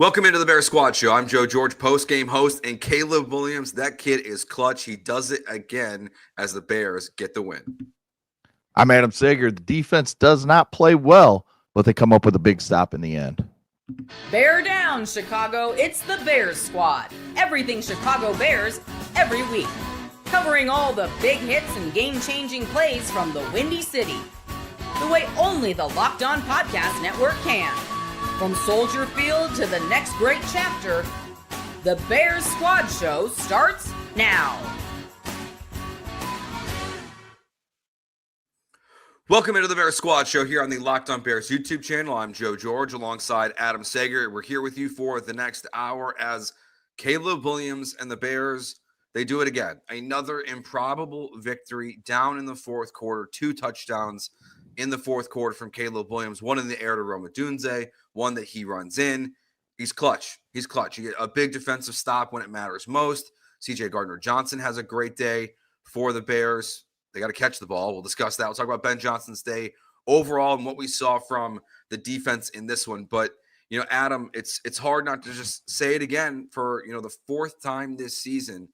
Welcome into the Bear Squad Show. I'm Joe George, post-game host, and Caleb Williams. That kid is clutch. He does it again as the Bears get the win. I'm Adam Sager. The defense does not play well, but they come up with a big stop in the end. Bear down, Chicago. It's the Bears Squad. Everything Chicago Bears every week. Covering all the big hits and game-changing plays from the Windy City. The way only the Locked On Podcast Network can. From Soldier Field to the next great chapter, the Bears Squad Show starts now. Welcome into the Bears Squad Show here on the Locked On Bears YouTube channel. I'm Joe George alongside Adam Sager. We're here with you for the next hour as Caleb Williams and the Bears, they do it again. Another improbable victory down in the fourth quarter. 2 touchdowns in the fourth quarter from Caleb Williams. One in the air to Rome Odunze, one that he runs in. He's clutch. He's clutch. You get a big defensive stop when it matters most. CJ Gardner-Johnson has a great day for the Bears. They got to catch the ball. We'll discuss that. We'll talk about Ben Johnson's day overall and what we saw from the defense in this one. But, you know, Adam, it's hard not to just say it again for, you know, the fourth time this season.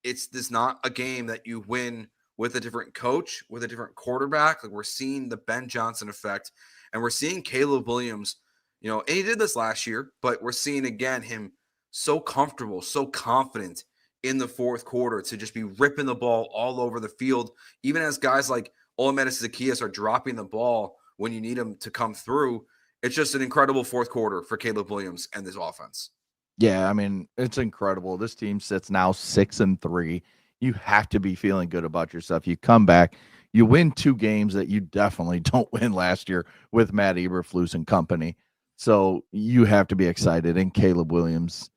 It's this not a game that you win with a different coach, with a different quarterback. Like, we're seeing the Ben Johnson effect, and we're seeing Caleb Williams, you know, and he did this last year, but we're seeing again him so comfortable, so confident in the fourth quarter to just be ripping the ball all over the field, even as guys like Olamedes Zaccheaus are dropping the ball when you need him to come through. It's just an incredible fourth quarter for Caleb Williams and this offense. Yeah, I mean, it's incredible. This team sits now 6-3. You have to be feeling good about yourself. You come back, you win 2 games that you definitely don't win last year with Matt Eberflus and company. So you have to be excited. And Caleb Williams,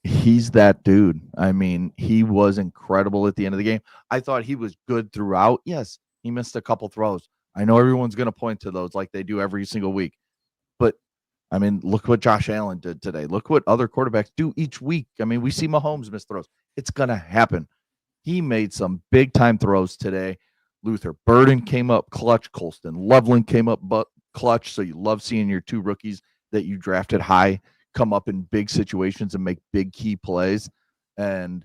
he's that dude. I mean, he was incredible at the end of the game. I thought he was good throughout. Yes, he missed a couple throws. I know everyone's going to point to those like they do every single week. But, I mean, look what Josh Allen did today. Look what other quarterbacks do each week. I mean, we see Mahomes miss throws. It's going to happen. He made some big-time throws today. Luther Burden came up clutch. Colston Loveland came up clutch. So you love seeing your 2 rookies that you drafted high come up in big situations and make big key plays. And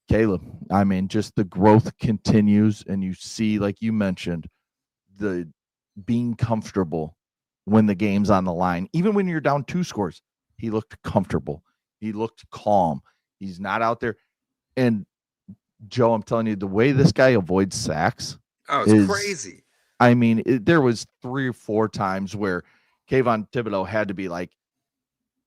Caleb, I mean, just the growth continues. And you see, like you mentioned, the being comfortable when the game's on the line. Even when you're down 2 scores, he looked comfortable. He looked calm. He's not out there. And Joe, I'm telling you, the way this guy avoids sacks is crazy. I mean, there was 3 or 4 times where Kayvon Thibodeau had to be like,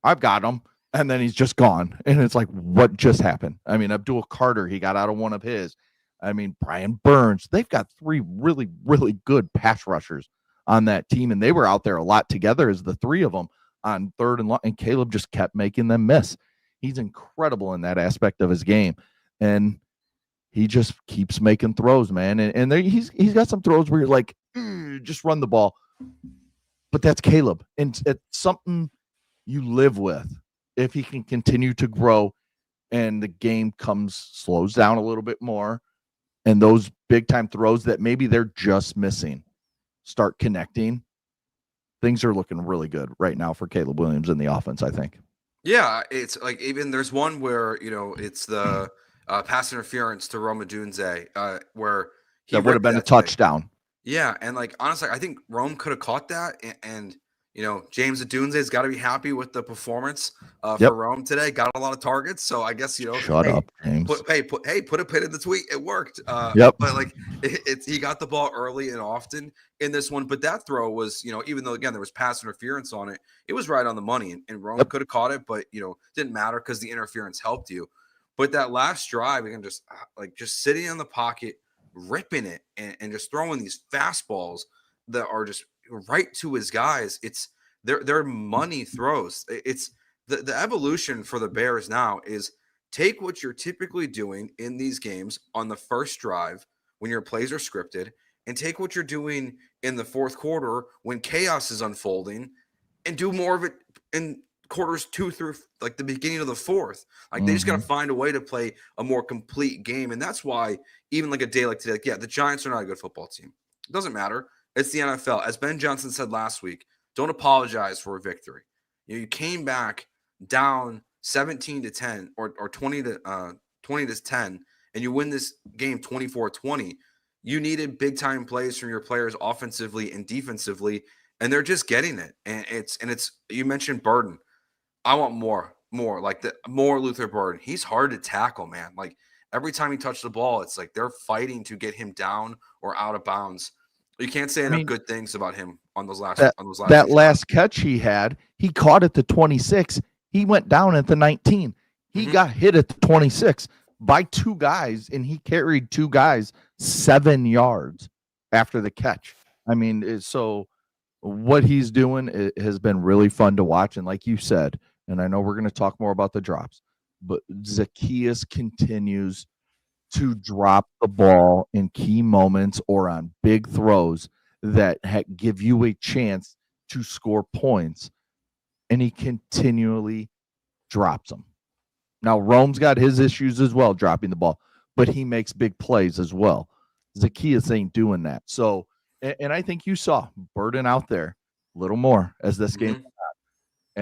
I've got him, and then he's just gone. And it's like, what just happened? I mean, Abdul Carter, he got out of one of his. I mean, Brian Burns, they've got 3 really, really good pass rushers on that team, and they were out there a lot together as the 3 of them on third and long, and Caleb just kept making them miss. He's incredible in that aspect of his game. And he just keeps making throws, man. And there, he's got some throws where you're like, just run the ball. But that's Caleb. And it's something you live with. If he can continue to grow and the game slows down a little bit more, and those big-time throws that maybe they're just missing start connecting, things are looking really good right now for Caleb Williams in the offense, I think. Yeah, it's like even there's one where, you know, it's the pass interference to Rome Odunze, where he that would have been a touchdown. Yeah, and like honestly, I think Rome could have caught that, and you know, James Odunze's got to be happy with the performance for Rome today. Got a lot of targets, so I guess, you know, shut up, James. Put a pin in the tweet. It worked. Yep. But like, he got the ball early and often in this one. But that throw was, you know, even though again there was pass interference on it, it was right on the money, and Rome could have caught it, but you know, didn't matter because the interference helped you. But that last drive, again, just sitting in the pocket, ripping it, and just throwing these fastballs that are just right to his guys. It's their money throws. It's the evolution for the Bears now is take what you're typically doing in these games on the first drive when your plays are scripted, and take what you're doing in the fourth quarter when chaos is unfolding, and do more of it in quarters 2 through like the beginning of the fourth. Like, they just got to find a way to play a more complete game. And that's why even like a day like today, like, yeah, the Giants are not a good football team. It doesn't matter. It's the NFL. As Ben Johnson said last week, don't apologize for a victory. You came back down 17-10 or 20-10, and you win this game 24-20. You needed big time plays from your players offensively and defensively, and they're just getting it. And it's you mentioned Burden. I want more Luther Burden. He's hard to tackle, man. Like every time he touched the ball, it's like they're fighting to get him down or out of bounds. You can't say enough good things about him on those last that last catch he had. He caught at the 26. He went down at the 19. He got hit at the 26 by two guys, and he carried two guys 7 yards after the catch. I mean, so what he's doing has been really fun to watch. And like you said, and I know we're going to talk more about the drops, but Zacchaeus continues to drop the ball in key moments or on big throws that give you a chance to score points, and he continually drops them. Now, Rome's got his issues as well, dropping the ball, but he makes big plays as well. Zacchaeus ain't doing that. So, and I think you saw Burden out there a little more as this game went on.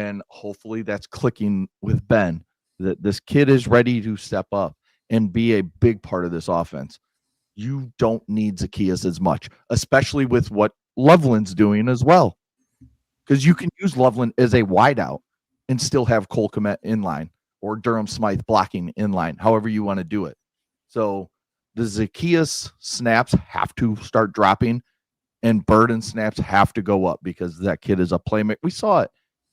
And hopefully that's clicking with Ben, that this kid is ready to step up and be a big part of this offense. You don't need Zacchaeus as much, especially with what Loveland's doing as well. Because you can use Loveland as a wideout and still have Cole Kmet in line or Durham Smythe blocking in line, however you want to do it. So the Zacchaeus snaps have to start dropping, and Burden snaps have to go up because that kid is a playmaker. We saw it.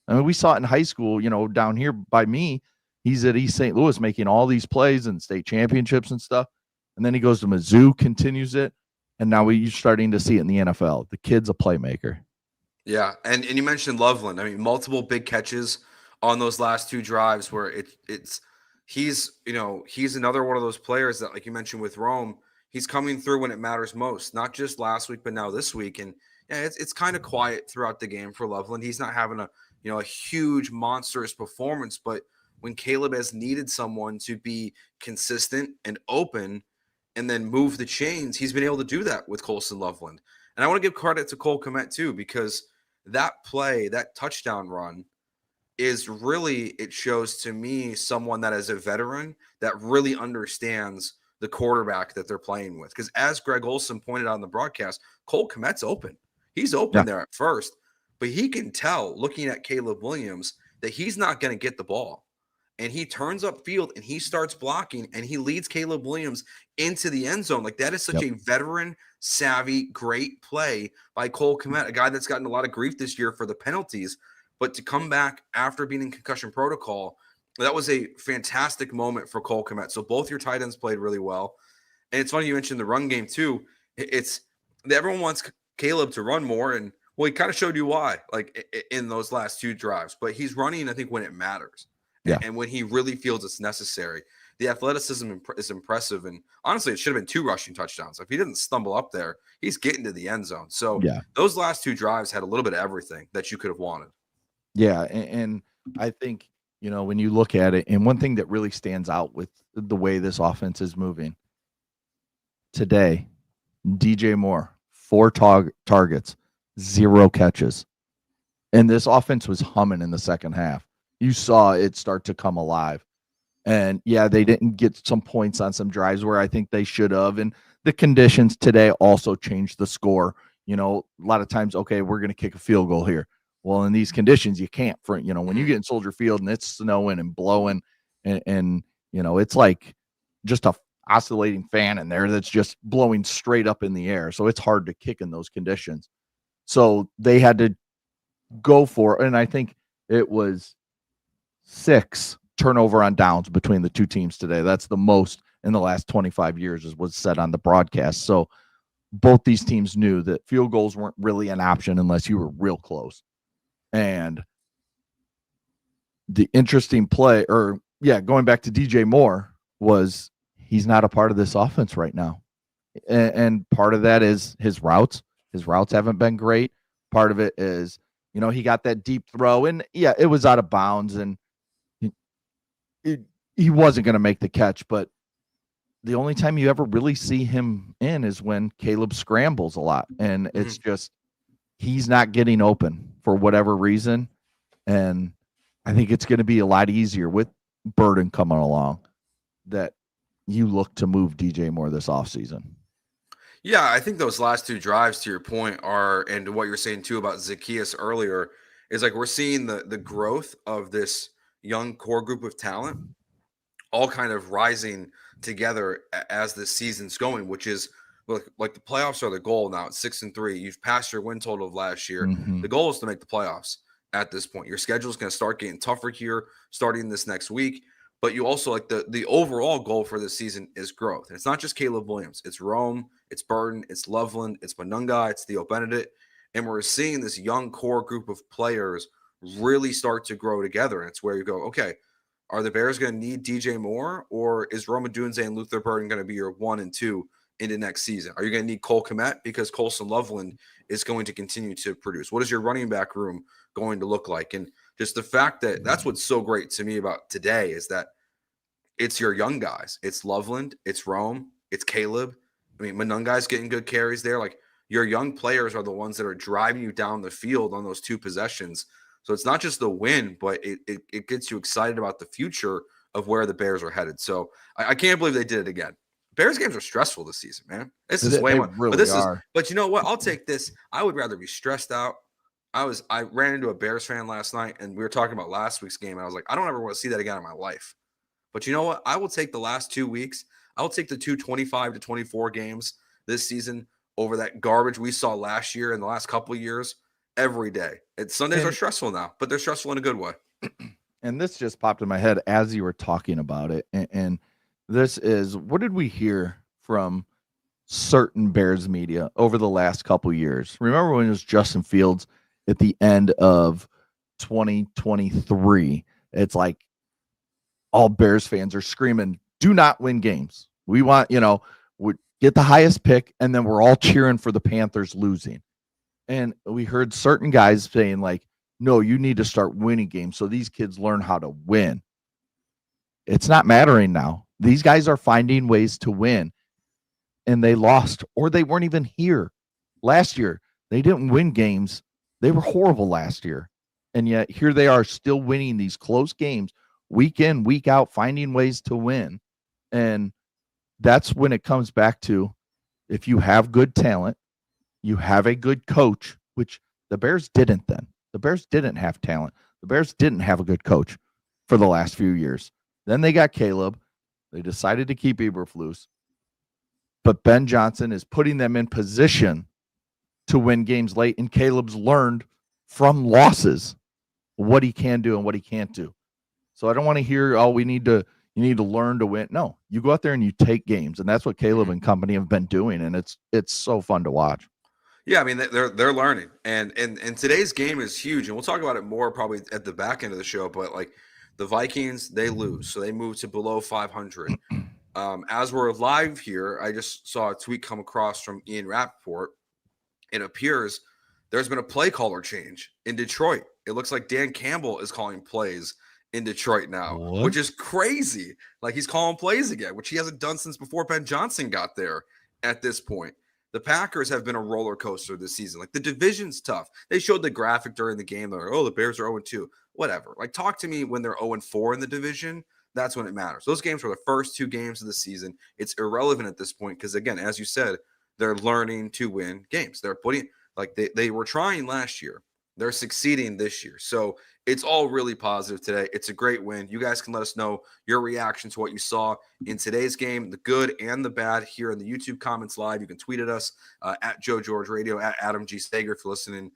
I mean, we saw it in high school, down here by me. He's at East St. Louis making all these plays and state championships and stuff. And then he goes to Mizzou, continues it. And now you're starting to see it in the NFL. The kid's a playmaker. Yeah. And you mentioned Loveland. I mean, multiple big catches on those last two drives where he's another one of those players that, like you mentioned with Rome, he's coming through when it matters most, not just last week, but now this week. And yeah, it's kind of quiet throughout the game for Loveland. He's not having a huge monstrous performance, but when Caleb has needed someone to be consistent and open and then move the chains, he's been able to do that with Colson Loveland. And I want to give credit to Cole Kmet too, because that play, that touchdown run is really, it shows to me someone that is a veteran that really understands the quarterback that they're playing with. Because as Greg Olson pointed out in the broadcast, Cole Kmet's open. He's open there at first, but he can tell looking at Caleb Williams that he's not going to get the ball. And he turns up field and he starts blocking and he leads Caleb Williams into the end zone. Like that is such a veteran savvy, great play by Cole Kmet, a guy that's gotten a lot of grief this year for the penalties, but to come back after being in concussion protocol, that was a fantastic moment for Cole Kmet. So both your tight ends played really well. And it's funny you mentioned the run game too. Everyone wants Caleb to run more, and well, he kind of showed you why, like in those last two drives, but he's running, I think, when it matters. Yeah. And when he really feels it's necessary. The athleticism is impressive. And honestly, it should have been 2 rushing touchdowns. If he didn't stumble up there, he's getting to the end zone. So those last 2 drives had a little bit of everything that you could have wanted. Yeah. And I think, when you look at it, and one thing that really stands out with the way this offense is moving today, DJ Moore, 4 targets, 0 catches. And this offense was humming in the second half. You saw it start to come alive. And they didn't get some points on some drives where I think they should have. And the conditions today also changed the score. A lot of times, okay, we're going to kick a field goal here. Well, in these conditions, you can't. When you get in Soldier Field and it's snowing and blowing and it's like just a oscillating fan in there that's just blowing straight up in the air. So it's hard to kick in those conditions. So they had to go for, and I think it was 6 turnover on downs between the two teams today. That's the most in the last 25 years, as was said on the broadcast. So both these teams knew that field goals weren't really an option unless you were real close. And the interesting play, going back to DJ Moore, was he's not a part of this offense right now. And part of that is his routes. His routes haven't been great. Part of it is, he got that deep throw and it was out of bounds and he wasn't going to make the catch, but the only time you ever really see him in is when Caleb scrambles a lot. And it's just, he's not getting open for whatever reason. And I think it's going to be a lot easier with Burden coming along that you look to move DJ Moore this offseason. Yeah, I think those last two drives, to your point, are, and what you're saying too about Zacchaeus earlier, is like we're seeing the growth of this young core group of talent all kind of rising together as the season's going, which is like the playoffs are the goal now. It's 6-3. You've passed your win total of last year. Mm-hmm. The goal is to make the playoffs at this point. Your schedule is going to start getting tougher here starting this next week. But you also like the overall goal for this season is growth. And it's not just Caleb Williams. It's Rome, it's Burton, it's Loveland, it's Monunga, it's Theo Benedict. And we're seeing this young core group of players really start to grow together. And it's where you go, okay, are the Bears going to need DJ Moore, or is Rome Odunze and Luther Burton going to be your 1 and 2 into next season? Are you going to need Cole Kmet because Colson Loveland is going to continue to produce? What is your running back room going to look like? And just the fact that that's what's so great to me about today is that it's your young guys. It's Loveland, it's Rome, it's Caleb. I mean, Monunga's getting good carries there. Like, your young players are the ones that are driving you down the field on those two possessions. So it's not just the win, but it gets you excited about the future of where the Bears are headed. So I can't believe they did it again. Bears games are stressful this season, man. This is way more. Really but this are. is. But you know what? I'll take this. I would rather be stressed out. I ran into a Bears fan last night, and we were talking about last week's game, and I was like, I don't ever want to see that again in my life. But you know what? I will take the last 2 weeks. I will take the 25-24 games this season over that garbage we saw last year and the last couple of years every day. Sundays are stressful now, but they're stressful in a good way. And this just popped in my head as you were talking about it. And this is, what did we hear from certain Bears media over the last couple of years? Remember when it was Justin Fields at the end of 2023? It's like all Bears fans are screaming, do not win games. We want, we get the highest pick, and then we're all cheering for the Panthers losing. And we heard certain guys saying, like, no, you need to start winning games so these kids learn how to win. It's not mattering now. These guys are finding ways to win, and they lost, or they weren't even here last year. They didn't win games. They were horrible last year. And yet here they are still winning these close games week in, week out, finding ways to win. And that's when it comes back to, if you have good talent, you have a good coach, which the Bears didn't then. The Bears didn't have talent. The Bears didn't have a good coach for the last few years. Then they got Caleb. They decided to keep Eberflus. But Ben Johnson is putting them in position to win games late, and Caleb's learned from losses what he can do and what he can't do. So I don't want to hear, you need to learn to win. No, you go out there and you take games, and that's what Caleb and company have been doing, and it's so fun to watch. Yeah, I mean, they're learning, and today's game is huge, and we'll talk about it more probably at the back end of the show. But like the Vikings, they lose, so they move to below 500. As we're live here, I just saw a tweet come across from Ian Rappaport. It appears there's been a play caller change in Detroit. It looks like Dan Campbell is calling plays in Detroit now, which is crazy. Like, he's calling plays again, which he hasn't done since before Ben Johnson got there at this point. The Packers have been a roller coaster this season. Like, the division's tough. They showed the graphic during the game. They're like, oh, the Bears are 0-2. Whatever. Like, talk to me when they're 0-4 in the division. That's when it matters. Those games were the first 2 games of the season. It's irrelevant at this point because, again, as you said, they're learning to win games. They're putting, like, they were trying last year. They're succeeding this year. So it's all really positive today. It's a great win. You guys can let us know your reaction to what you saw in today's game, the good and the bad, here in the YouTube comments live. You can tweet at us at Joe George Radio, at Adam G. Sager if you're listening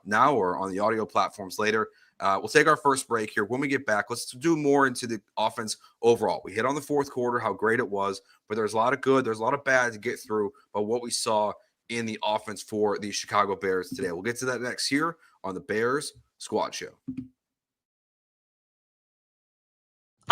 now or on the audio platforms later. We'll take our first break here. When we get back, let's do more into the offense overall. We hit on the fourth quarter, how great it was, but there's a lot of good, there's a lot of bad to get through, but what we saw in the offense for the Chicago Bears today. We'll get to that next here on the Bears Squad Show.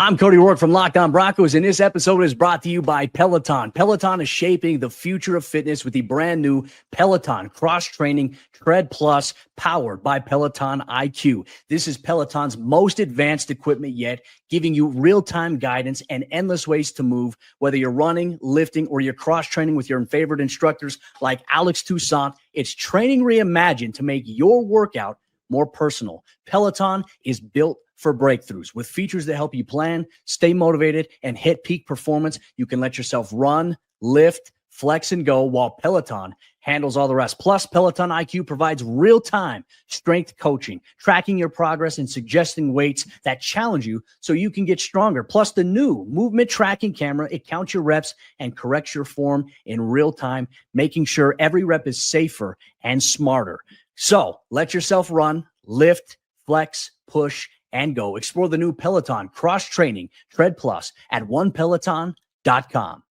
I'm Cody Rourke from Locked On Broncos, and this episode is brought to you by Peloton. Peloton is shaping the future of fitness with the brand new Peloton Cross-Training Tread Plus, powered by Peloton IQ. This is Peloton's most advanced equipment yet, giving you real-time guidance and endless ways to move, whether you're running, lifting, or you're cross-training with your favorite instructors like Alex Toussaint. It's training reimagined to make your workout more personal. Peloton is built for breakthroughs. With features that help you plan, stay motivated, and hit peak performance, you can let yourself run, lift, flex, and go while Peloton handles all the rest. Plus, Peloton IQ provides real-time strength coaching, tracking your progress and suggesting weights that challenge you so you can get stronger. Plus, the new movement tracking camera, it counts your reps and corrects your form in real time, making sure every rep is safer and smarter. So let yourself run, lift, flex, push, and go. Explore the new Peloton cross-training Tread Plus at onepeloton.com.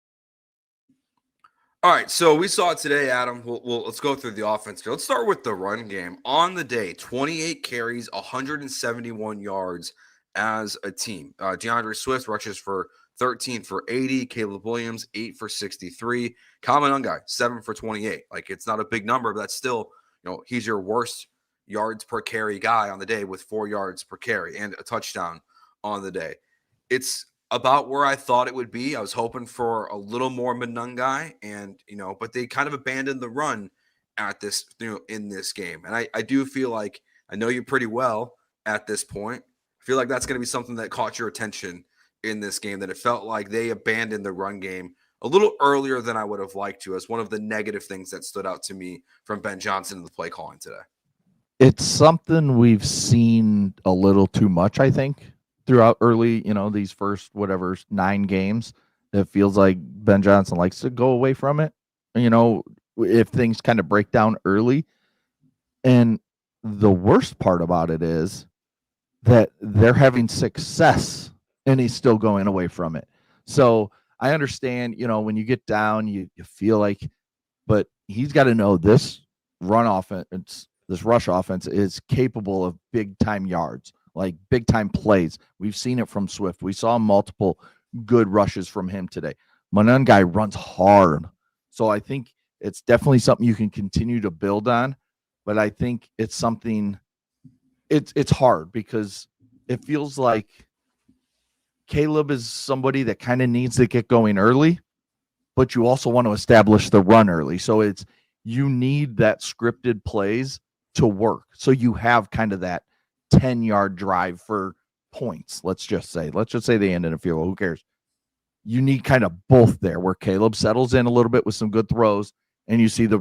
All right, so we saw it today, Adam. Let's go through the offense here. Let's start with the run game. On the day, 28 carries, 171 yards as a team. DeAndre Swift rushes for 13 for 80. Caleb Williams, 8 for 63. Kyle Monangai, 7 for 28. Like, it's not a big number, but that's still, he's your worst yards per carry guy on the day with 4 yards per carry and a touchdown on the day. It's about where I thought it would be. I was hoping for a little more Monangai, and but they kind of abandoned the run at this, in this game. And I do feel like, I know you pretty well at this point. I feel like that's going to be something that caught your attention in this game, that it felt like they abandoned the run game a little earlier than I would have liked to, as one of the negative things that stood out to me from Ben Johnson in the play calling today. It's something we've seen a little too much, I think, throughout early, these first 9 games. It feels like Ben Johnson likes to go away from it, if things kind of break down early. And the worst part about it is that they're having success and he's still going away from it. So I understand, when you get down, you feel like, but he's got to know this rush offense is capable of big time yards, like big time plays. We've seen it from Swift. We saw multiple good rushes from him today. Monangai runs hard. So I think it's definitely something you can continue to build on, but I think it's something, it's hard because it feels like Caleb is somebody that kind of needs to get going early, but you also want to establish the run early. So you need that scripted plays to work. So you have kind of that 10-yard drive for points. Let's just say they end in a field goal. Who cares? You need kind of both there, where Caleb settles in a little bit with some good throws, and you see the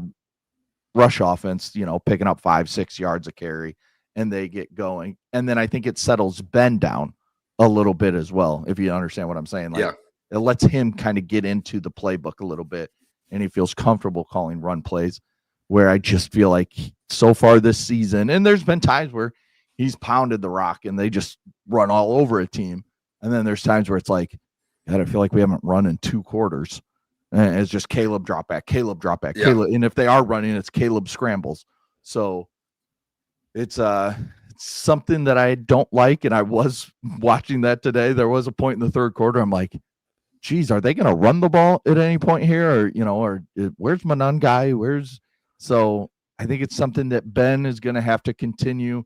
rush offense, picking up 5-6 yards a carry, and they get going. And then I think it settles Ben down a little bit as well, if you understand what I'm saying. Like, it lets him kind of get into the playbook a little bit, and he feels comfortable calling run plays, where I just feel like so far this season, and there's been times where he's pounded the rock and they just run all over a team. And then there's times where it's like, God, I feel like we haven't run in 2 quarters. And it's just Caleb drop back. Caleb. And if they are running, it's Caleb scrambles. So it's something that I don't like. And I was watching that today. There was a point in the third quarter. I'm like, geez, are they going to run the ball at any point here? Or where's Monangai? So I think it's something that Ben is going to have to continue.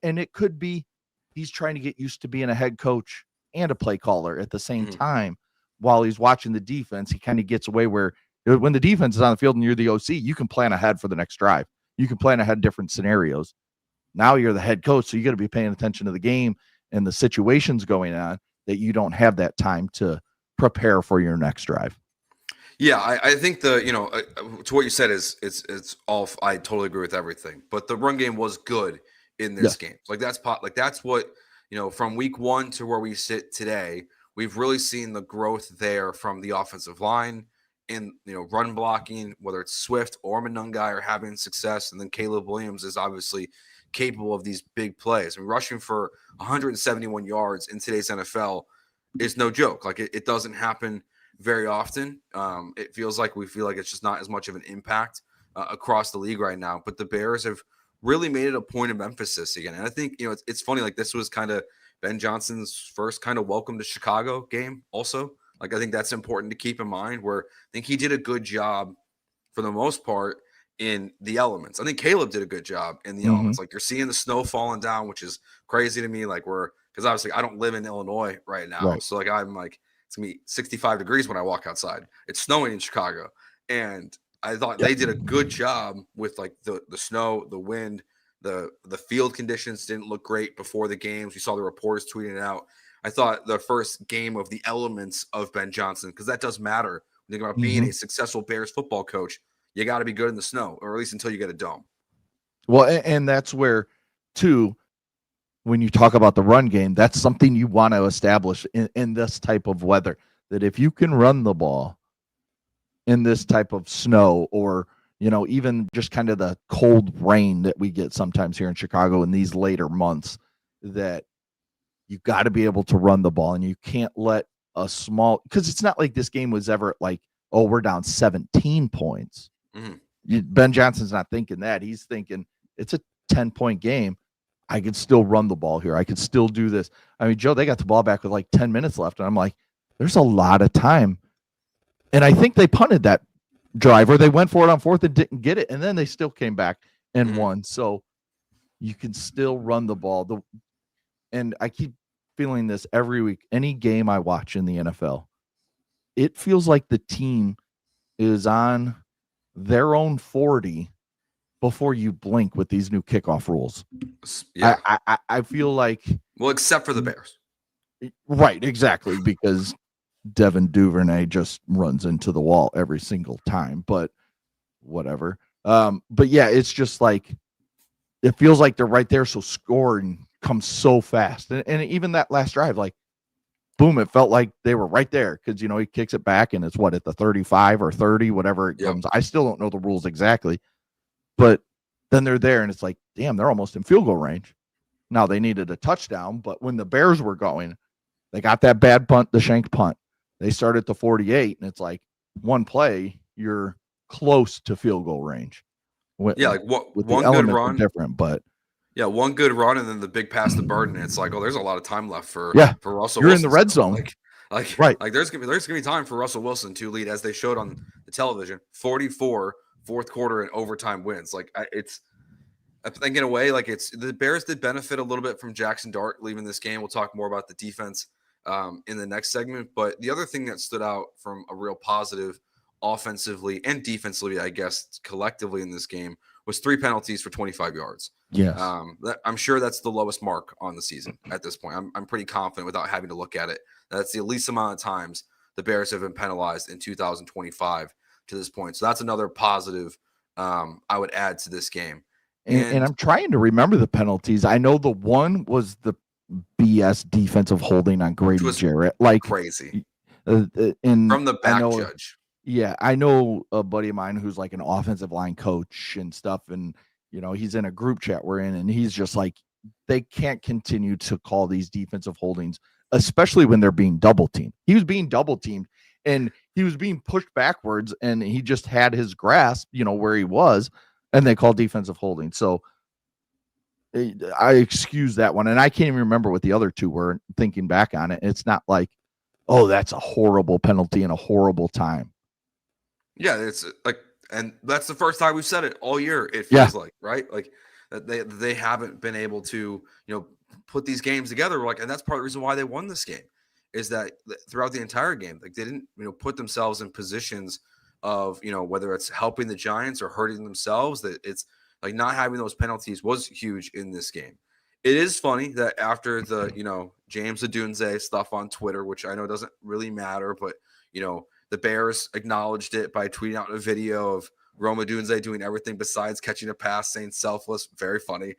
And it could be he's trying to get used to being a head coach and a play caller at the same time while he's watching the defense. He kind of gets away where when the defense is on the field and you're the OC, you can plan ahead for the next drive. You can plan ahead different scenarios. Now you're the head coach, so you got to be paying attention to the game and the situations going on, that you don't have that time to prepare for your next drive. Yeah, I think to what you said is it's all. I totally agree with everything, but the run game was good in this game. That's what, from week 1 to where we sit today, we've really seen the growth there from the offensive line in, run blocking, whether it's Swift or Monangai are having success. And then Caleb Williams is obviously capable of these big plays. I mean, rushing for 171 yards in today's NFL is no joke. Like, it doesn't happen very often. It feels like it's just not as much of an impact across the league right now, but the Bears have really made it a point of emphasis again. And I think, it's funny, like, this was kind of Ben Johnson's first kind of welcome to Chicago game also. Like, I think that's important to keep in mind, where I think he did a good job for the most part in the elements. I think Caleb did a good job in the elements. Like, you're seeing the snow falling down, which is crazy to me. Like, because obviously I don't live in Illinois right now. Right. So like, I'm like, it's gonna be 65 degrees when I walk outside. It's snowing in Chicago. And I thought they did a good job with like the snow, the wind, The field conditions didn't look great before the games. We saw the reporters tweeting it out. I thought the first game of the elements of Ben Johnson, because that does matter. When you think about being a successful Bears football coach, you got to be good in the snow, or at least until you get a dome. Well, and that's where, too, when you talk about the run game, that's something you want to establish in this type of weather, that if you can run the ball in this type of snow, or, you know, even just kind of the cold rain that we get sometimes here in Chicago in these later months, that you got to be able to run the ball, and you can't let a small, because it's not like this game was ever like, oh, we're down 17 points. Ben Johnson's not thinking that. He's thinking it's a 10-point game. I could still run the ball here. I could still do this. I mean, Joe, they got the ball back with like 10 minutes left. And I'm like, there's a lot of time. And I think they punted that drive, or they went for it on fourth and didn't get it. And then they still came back and won. So you can still run the ball. And I keep feeling this every week. Any game I watch in the NFL, it feels like the team is on their own 40 before you blink with these new kickoff rules. Yeah. I feel like, well, except for the Bears. Right, exactly, because Devin Duvernay just runs into the wall every single time, but whatever. But yeah, it's just like, it feels like they're right there. So scoring comes so fast. And even that last drive, like, boom, it felt like they were right there, because, you know, he kicks it back and it's what, at the 35 or 30, whatever it comes. I still don't know the rules exactly, but then they're there and it's like, damn, they're almost in field goal range. Now they needed a touchdown, but when the Bears were going, they got that bad punt, the shank punt. They started to 48, and it's like one play, you're close to field goal range. Like with one the good run, different, but yeah, one good run, and then the big pass to Burden. It's like, oh, there's a lot of time left for Russell. You're Wilson. in the red zone, like there's gonna be time for Russell Wilson to lead, as they showed on the television. 44 fourth quarter and overtime wins. Like I think in a way, like the Bears did benefit a little bit from Jaxon Dart leaving this game. We'll talk more about the defense in the next segment. But the other thing that stood out from a real positive offensively and defensively, I guess, collectively in this game, was 3 penalties for 25 yards. Yes. I'm sure that's the lowest mark on the season at this point. I'm pretty confident without having to look at it. That's the least amount of times the Bears have been penalized in 2025 to this point. So that's another positive I would add to this game. And I'm trying to remember the penalties. I know the one was the BS defensive holding on Grady Jarrett. Like crazy. From the back judge. Yeah, I know a buddy of mine who's like an offensive line coach and stuff. And, you know, he's in a group chat we're in, and he's just like, they can't continue to call these defensive holdings, especially when they're being double teamed. He was being double teamed, and he was being pushed backwards, and he just had his grasp, you know, where he was, and they called defensive holding. So I excuse that one. And I can't even remember what the other two were, thinking back on it. It's not like, oh, that's a horrible penalty and a horrible time. Yeah, it's like, and that's the first time we've said it all year. It feels like, right? Like they haven't been able to, you know, put these games together. Like, and that's part of the reason why they won this game, is that throughout the entire game, like, they didn't, you know, put themselves in positions of, you know, whether it's helping the Giants or hurting themselves. That it's like not having those penalties was huge in this game. It is funny that after the, you know, James Odunze stuff on Twitter, which I know doesn't really matter, but, you know, the Bears acknowledged it by tweeting out a video of Rome Odunze doing everything besides catching a pass, saying selfless. Very funny.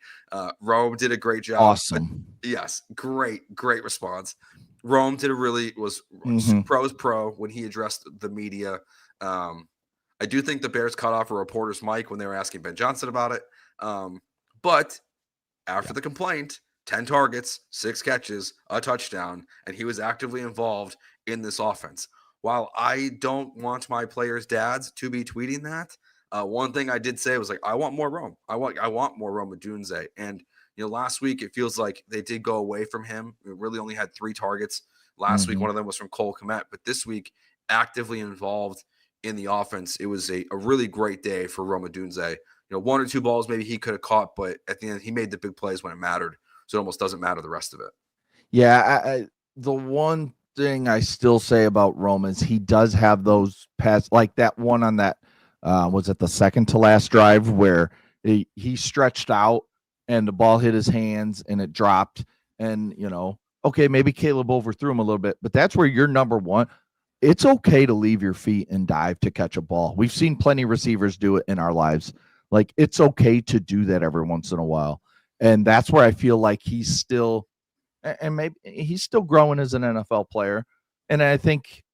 Rome did a great job. Awesome. Yes. Great response. Rome did was pro's pro when he addressed the media. I do think the Bears cut off a reporter's mic when they were asking Ben Johnson about it. But after the complaint, 10 targets, 6 catches, a touchdown, and he was actively involved in this offense. While I don't want my players' dads to be tweeting that, one thing I did say was like, I want more Rome. I want more Rome Odunze. And, you know, last week it feels like they did go away from him. We really only had 3 targets last week. One of them was from Cole Kmet, but this week actively involved in the offense. It was a really great day for Rome Odunze. You know, 1 or 2 balls maybe he could have caught, but at the end he made the big plays when it mattered. So it almost doesn't matter the rest of it. Yeah, the one thing I still say about Rome is he does have those pass, like that one on that was it the second to last drive where he stretched out and the ball hit his hands and it dropped. And, okay, maybe Caleb overthrew him a little bit, but that's where you're number one. It's okay to leave your feet and dive to catch a ball. We've seen plenty of receivers do it in our lives. Like, it's okay to do that every once in a while. And that's where I feel like he's still, and maybe he's still growing as an NFL player. And I think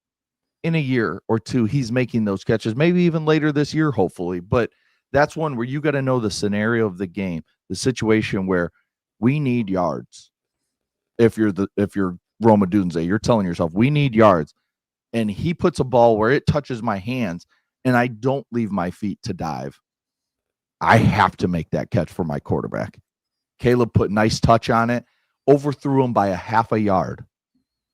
in a year or two, he's making those catches, maybe even later this year, hopefully. But that's one where you got to know the scenario of the game, the situation where we need yards. If you're Rome Odunze, you're telling yourself, we need yards. And he puts a ball where it touches my hands and I don't leave my feet to dive. I have to make that catch for my quarterback. Caleb put nice touch on it, overthrew him by a half a yard.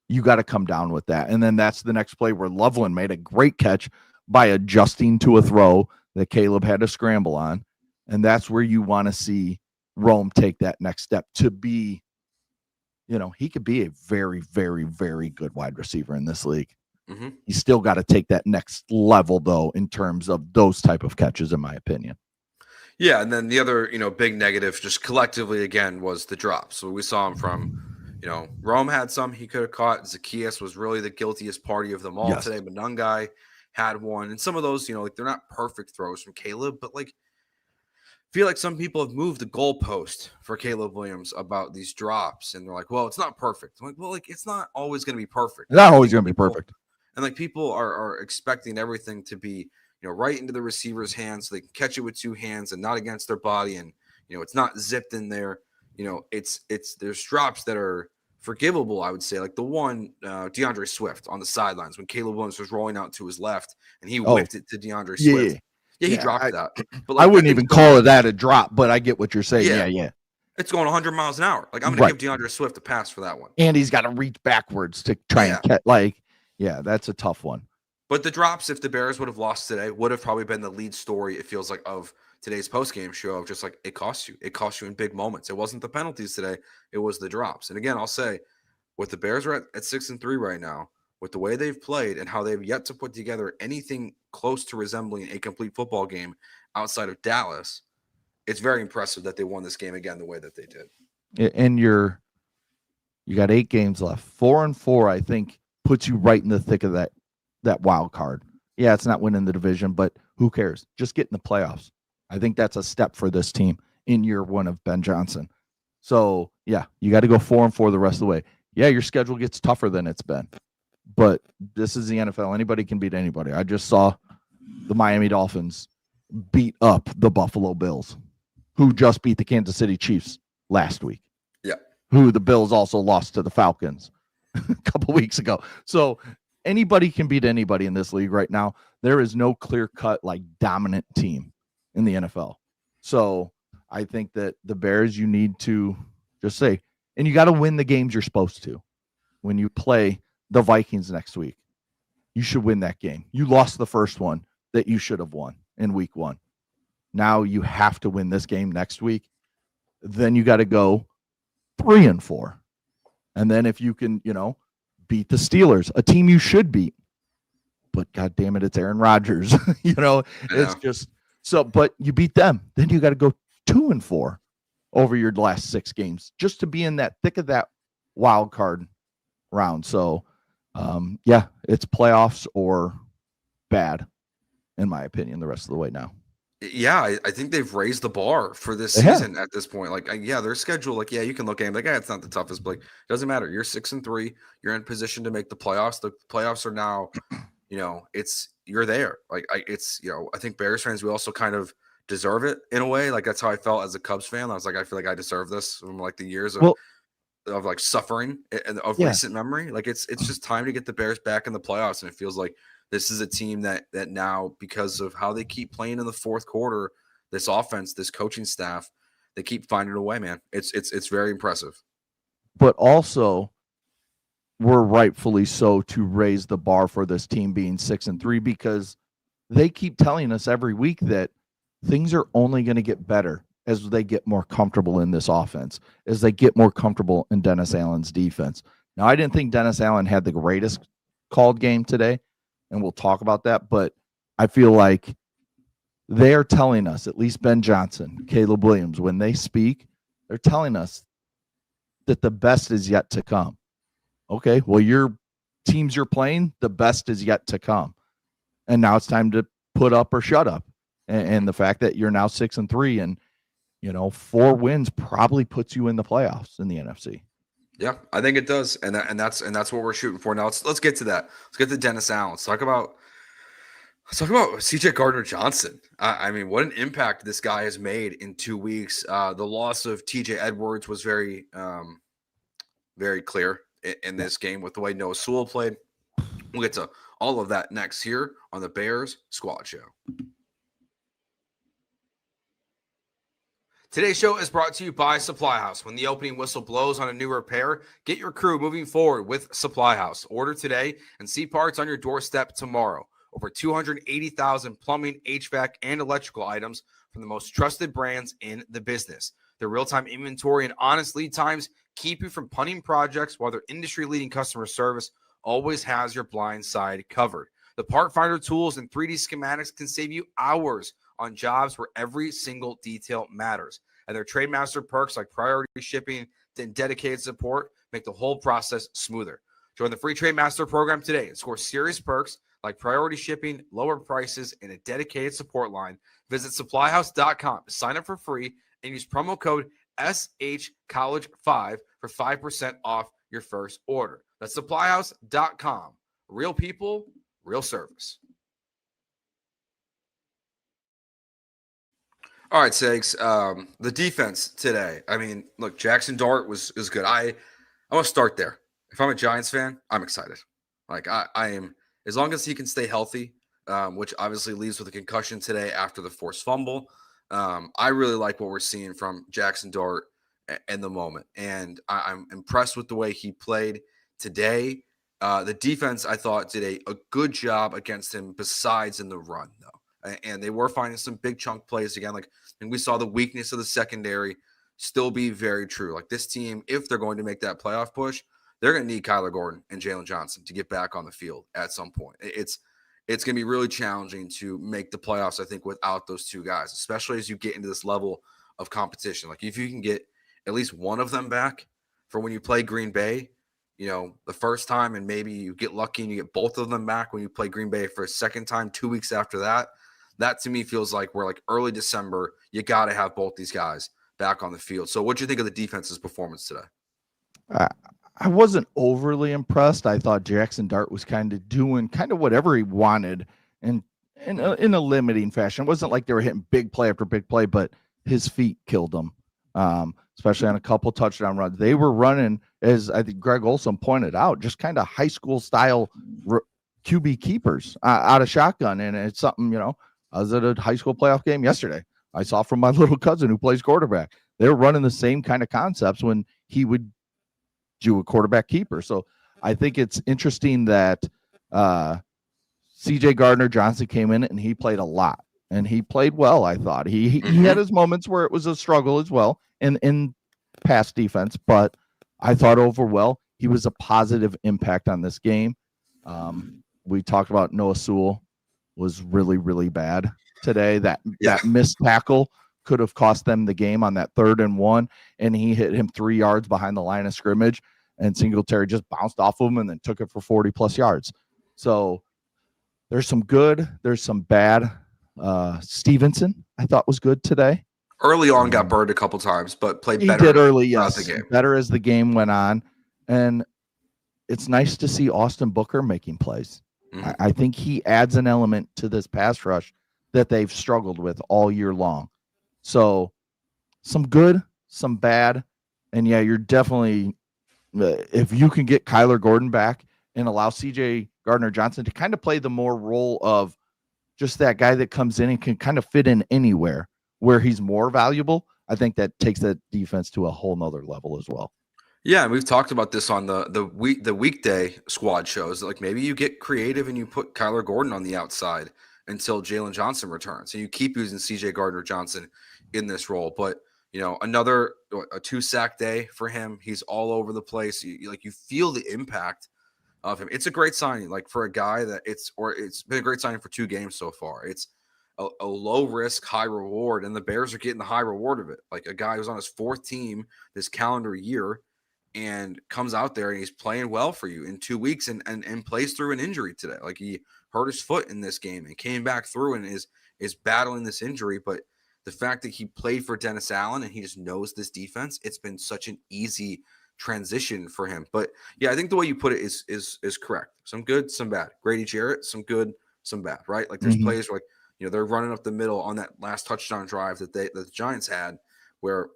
You got to come down with that. And then that's the next play where Loveland made a great catch by adjusting to a throw that Caleb had to scramble on. And that's where you want to see Rome take that next step to be, he could be a very, very, very good wide receiver in this league. Mm-hmm. He's still got to take that next level, though, in terms of those type of catches, in my opinion. Yeah, and then the other, big negative just collectively, again, was the drop. So we saw him from, Rome had some he could have caught. Zacchaeus was really the guiltiest party of them all today. Manungai had one. And some of those, they're not perfect throws from Caleb, but, I feel like some people have moved the goalpost for Caleb Williams about these drops. And they're like, well, it's not perfect. I'm like, well, it's not always going to be perfect. It's not always going to be perfect. And people are expecting everything to be, right into the receiver's hands so they can catch it with two hands and not against their body. And, it's not zipped in there. There's drops that are forgivable, I would say. Like the one, DeAndre Swift on the sidelines when Caleb Williams was rolling out to his left and he whipped it to DeAndre Swift. Yeah, he dropped that. But I wouldn't even call it that a drop, but I get what you're saying. Yeah. It's going 100 miles an hour. I'm going to give DeAndre Swift a pass for that one. And he's got to reach backwards to try and catch. That's a tough one. But the drops, if the Bears would have lost today, would have probably been the lead story, it feels like, of today's postgame show of just it costs you. It costs you in big moments. It wasn't the penalties today. It was the drops. And again, I'll say, with the Bears are at 6-3 right now, with the way they've played and how they've yet to put together anything close to resembling a complete football game outside of Dallas, it's very impressive that they won this game again the way that they did. And you got 8 games left. 4-4, I think, puts you right in the thick of that wild card. Yeah, it's not winning the division, but who cares? Just get in the playoffs. I think that's a step for this team in year one of Ben Johnson. So, yeah, you got to go 4-4 the rest of the way. Yeah, your schedule gets tougher than it's been, but this is the NFL. Anybody can beat anybody. I just saw the Miami Dolphins beat up the Buffalo Bills, who just beat the Kansas City Chiefs last week. Yeah. Who the Bills also lost to the Falcons a couple weeks ago. So anybody can beat anybody in this league right now. There is no clear-cut, dominant team in the NFL. So I think that the Bears, you need to just say, and you got to win the games you're supposed to. When you play the Vikings next week, you should win that game. You lost the first one that you should have won in week 1. Now you have to win this game next week. Then you got to go 3-4. And then if you can, beat the Steelers, a team you should beat. But God damn it, it's Aaron Rodgers. It's just so, but you beat them. Then you got to go 2-4 over your last 6 games just to be in that thick of that wild card round. So, it's playoffs or bad, in my opinion, the rest of the way now. Yeah, I think they've raised the bar for this season at this point. Their schedule, you can look at it it's not the toughest, but it doesn't matter. You're 6-3. You're in position to make the playoffs. The playoffs are now, you're there. I think Bears fans, we also kind of deserve it in a way. That's how I felt as a Cubs fan. I was I feel like I deserve this from the years of suffering of recent memory. It's just time to get the Bears back in the playoffs, and it feels like this is a team that now, because of how they keep playing in the fourth quarter, this offense, this coaching staff, they keep finding a way, man. It's very impressive. But also, we're rightfully so to raise the bar for this team being 6-3, because they keep telling us every week that things are only going to get better as they get more comfortable in this offense, as they get more comfortable in Dennis Allen's defense. Now, I didn't think Dennis Allen had the greatest called game today, and we'll talk about that, but I feel like they are telling us, at least Ben Johnson, Caleb Williams, when they speak, They're telling us that the best is yet to come. Okay, well, your teams you're playing, the best is yet to come. And now it's time to put up or shut up. And the fact that you're now 6-3 and, 4 wins probably puts you in the playoffs in the NFC. Yeah, I think it does. And that's what we're shooting for. Now let's get to that. Let's get to Dennis Allen. Let's talk about CJ Gardner-Johnson. I mean, what an impact this guy has made in 2 weeks. The loss of TJ Edwards was very, very clear in this game with the way Noah Sewell played. We'll get to all of that next here on the Bears Squad Show. Today's show is brought to you by Supply House. When the opening whistle blows on a new repair, get your crew moving forward with Supply House. Order today and see parts on your doorstep tomorrow. Over 280,000 plumbing, HVAC, and electrical items from the most trusted brands in the business. Their real-time inventory and honest lead times keep you from punting projects, while their industry-leading customer service always has your blind side covered. The part finder tools and 3D schematics can save you hours on jobs where every single detail matters. And their Trademaster perks like priority shipping and dedicated support make the whole process smoother. Join the free Trademaster program today and score serious perks like priority shipping, lower prices, and a dedicated support line. Visit supplyhouse.com to sign up for free and use promo code SHCollege5 for 5% off your first order. That's supplyhouse.com. Real people, real service. All right, Segs. The defense today. I mean, look, Jaxon Dart was good. I want to start there. If I'm a Giants fan, I'm excited. Like I am, as long as he can stay healthy, which obviously leaves with a concussion today after the forced fumble. I really like what we're seeing from Jaxon Dart in the moment, and I'm impressed with the way he played today. The defense, I thought, did a good job against him besides in the run, though. And they were finding some big chunk plays again. And we saw the weakness of the secondary still be very true. Like this team, if they're going to make that playoff push, they're going to need Kyler Gordon and Jalen Johnson to get back on the field at some point. It's going to be really challenging to make the playoffs, I think, without those two guys, especially as you get into this level of competition. Like if you can get at least one of them back for when you play Green Bay, the first time, and maybe you get lucky and you get both of them back when you play Green Bay for a second time 2 weeks after that. That to me feels like we're like early December. You got to have both these guys back on the field. So what do you think of the defense's performance today? I wasn't overly impressed. I thought Jaxon Dart was kind of doing whatever he wanted and in a limiting fashion. It wasn't like they were hitting big play after big play, but his feet killed him, especially on a couple touchdown runs. They were running, as I think Greg Olson pointed out, just kind of high school style QB keepers out of shotgun. And it's something, I was at a high school playoff game yesterday. I saw from my little cousin who plays quarterback. They were running the same kind of concepts when he would do a quarterback keeper. So I think it's interesting that CJ Gardner-Johnson came in and he played a lot. And he played well, I thought. He had his moments where it was a struggle as well in pass defense, but I thought overall he was a positive impact on this game. We talked about Noah Sewell was really, really bad today. That missed tackle could have cost them the game on that 3rd and 1, and he hit him 3 yards behind the line of scrimmage, and Singletary just bounced off of him and then took it for 40-plus yards. So there's some good, there's some bad. Stevenson, I thought, was good today. Early on, got burned a couple times, but played better. He did early, yes. The game. Better as the game went on. And it's nice to see Austin Booker making plays. I think he adds an element to this pass rush that they've struggled with all year long. So some good, some bad. And yeah, you're definitely, if you can get Kyler Gordon back and allow CJ Gardner-Johnson to kind of play the more role of just that guy that comes in and can kind of fit in anywhere where he's more valuable, I think that takes that defense to a whole nother level as well. Yeah, and we've talked about this on the weekday squad shows. Like maybe you get creative and you put Kyler Gordon on the outside until Jalen Johnson returns. And you keep using CJ Gardner-Johnson in this role. But, another a 2-sack day for him. He's all over the place. You feel the impact of him. It's a great signing, like for a guy that it's been a great signing for 2 games so far. It's a low risk, high reward, and the Bears are getting the high reward of it. Like a guy who's on his 4th team this calendar year and comes out there and he's playing well for you in 2 weeks and plays through an injury today. Like he hurt his foot in this game and came back through and is battling this injury. But the fact that he played for Dennis Allen and he just knows this defense, it's been such an easy transition for him. But yeah, I think the way you put it is correct. Some good, some bad. Grady Jarrett, some good, some bad, right? Like there's plays where, like, you know, they're running up the middle on that last touchdown drive that the Giants had where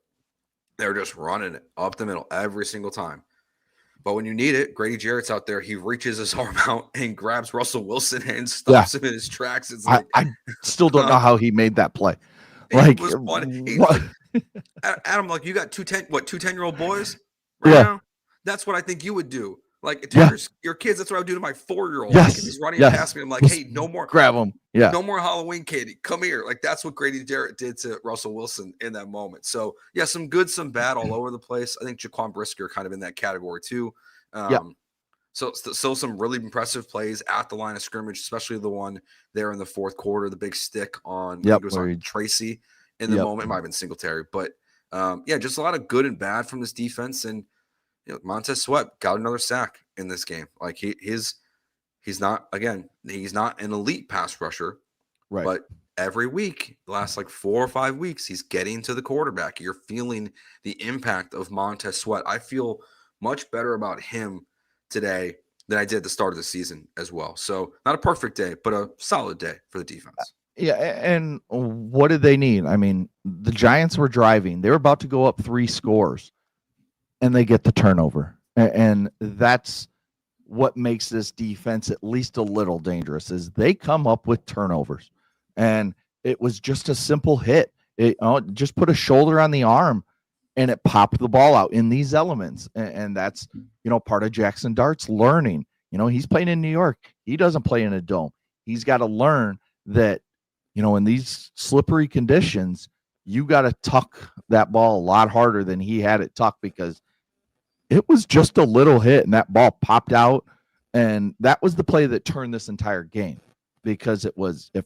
they're just running it up the middle every single time. But when you need it, Grady Jarrett's out there. He reaches his arm out and grabs Russell Wilson and stops him in his tracks. It's like I still don't know how he made that play. Like, it was funny. Like, Adam, like you got two 10-year-old boys right now? That's what I think you would do. Like your kids, that's what I would do to my 4-year-old. Yes. Like, if he's running past me, I'm like, hey, no more. Grab him. Yeah. No more Halloween candy. Come here. Like that's what Grady Jarrett did to Russell Wilson in that moment. So yeah, some good, some bad all over the place. I think Jaquan Brisker kind of in that category too. So still some really impressive plays at the line of scrimmage, especially the one there in the 4th quarter, the big stick on, I think it was on Tracy in the moment. It might have been Singletary, but just a lot of good and bad from this defense. And you know, Montez Sweat got another sack in this game. Like he's not an elite pass rusher, right? But every week, the last like 4 or 5 weeks, he's getting to the quarterback. You're feeling the impact of Montez Sweat. I feel much better about him today than I did at the start of the season as well. So not a perfect day, but a solid day for the defense. Yeah, and what did they need? I mean, the Giants were driving. They were about to go up 3 scores, and they get the turnover. And that's what makes this defense at least a little dangerous is they come up with turnovers. And it was just a simple hit. It just put a shoulder on the arm, and it popped the ball out in these elements. And that's, you know, part of Jaxon Dart's learning. You know, he's playing in New York. He doesn't play in a dome. He's got to learn that, you know, in these slippery conditions, you got to tuck that ball a lot harder than he had it tucked because it was just a little hit and that ball popped out. And that was the play that turned this entire game because it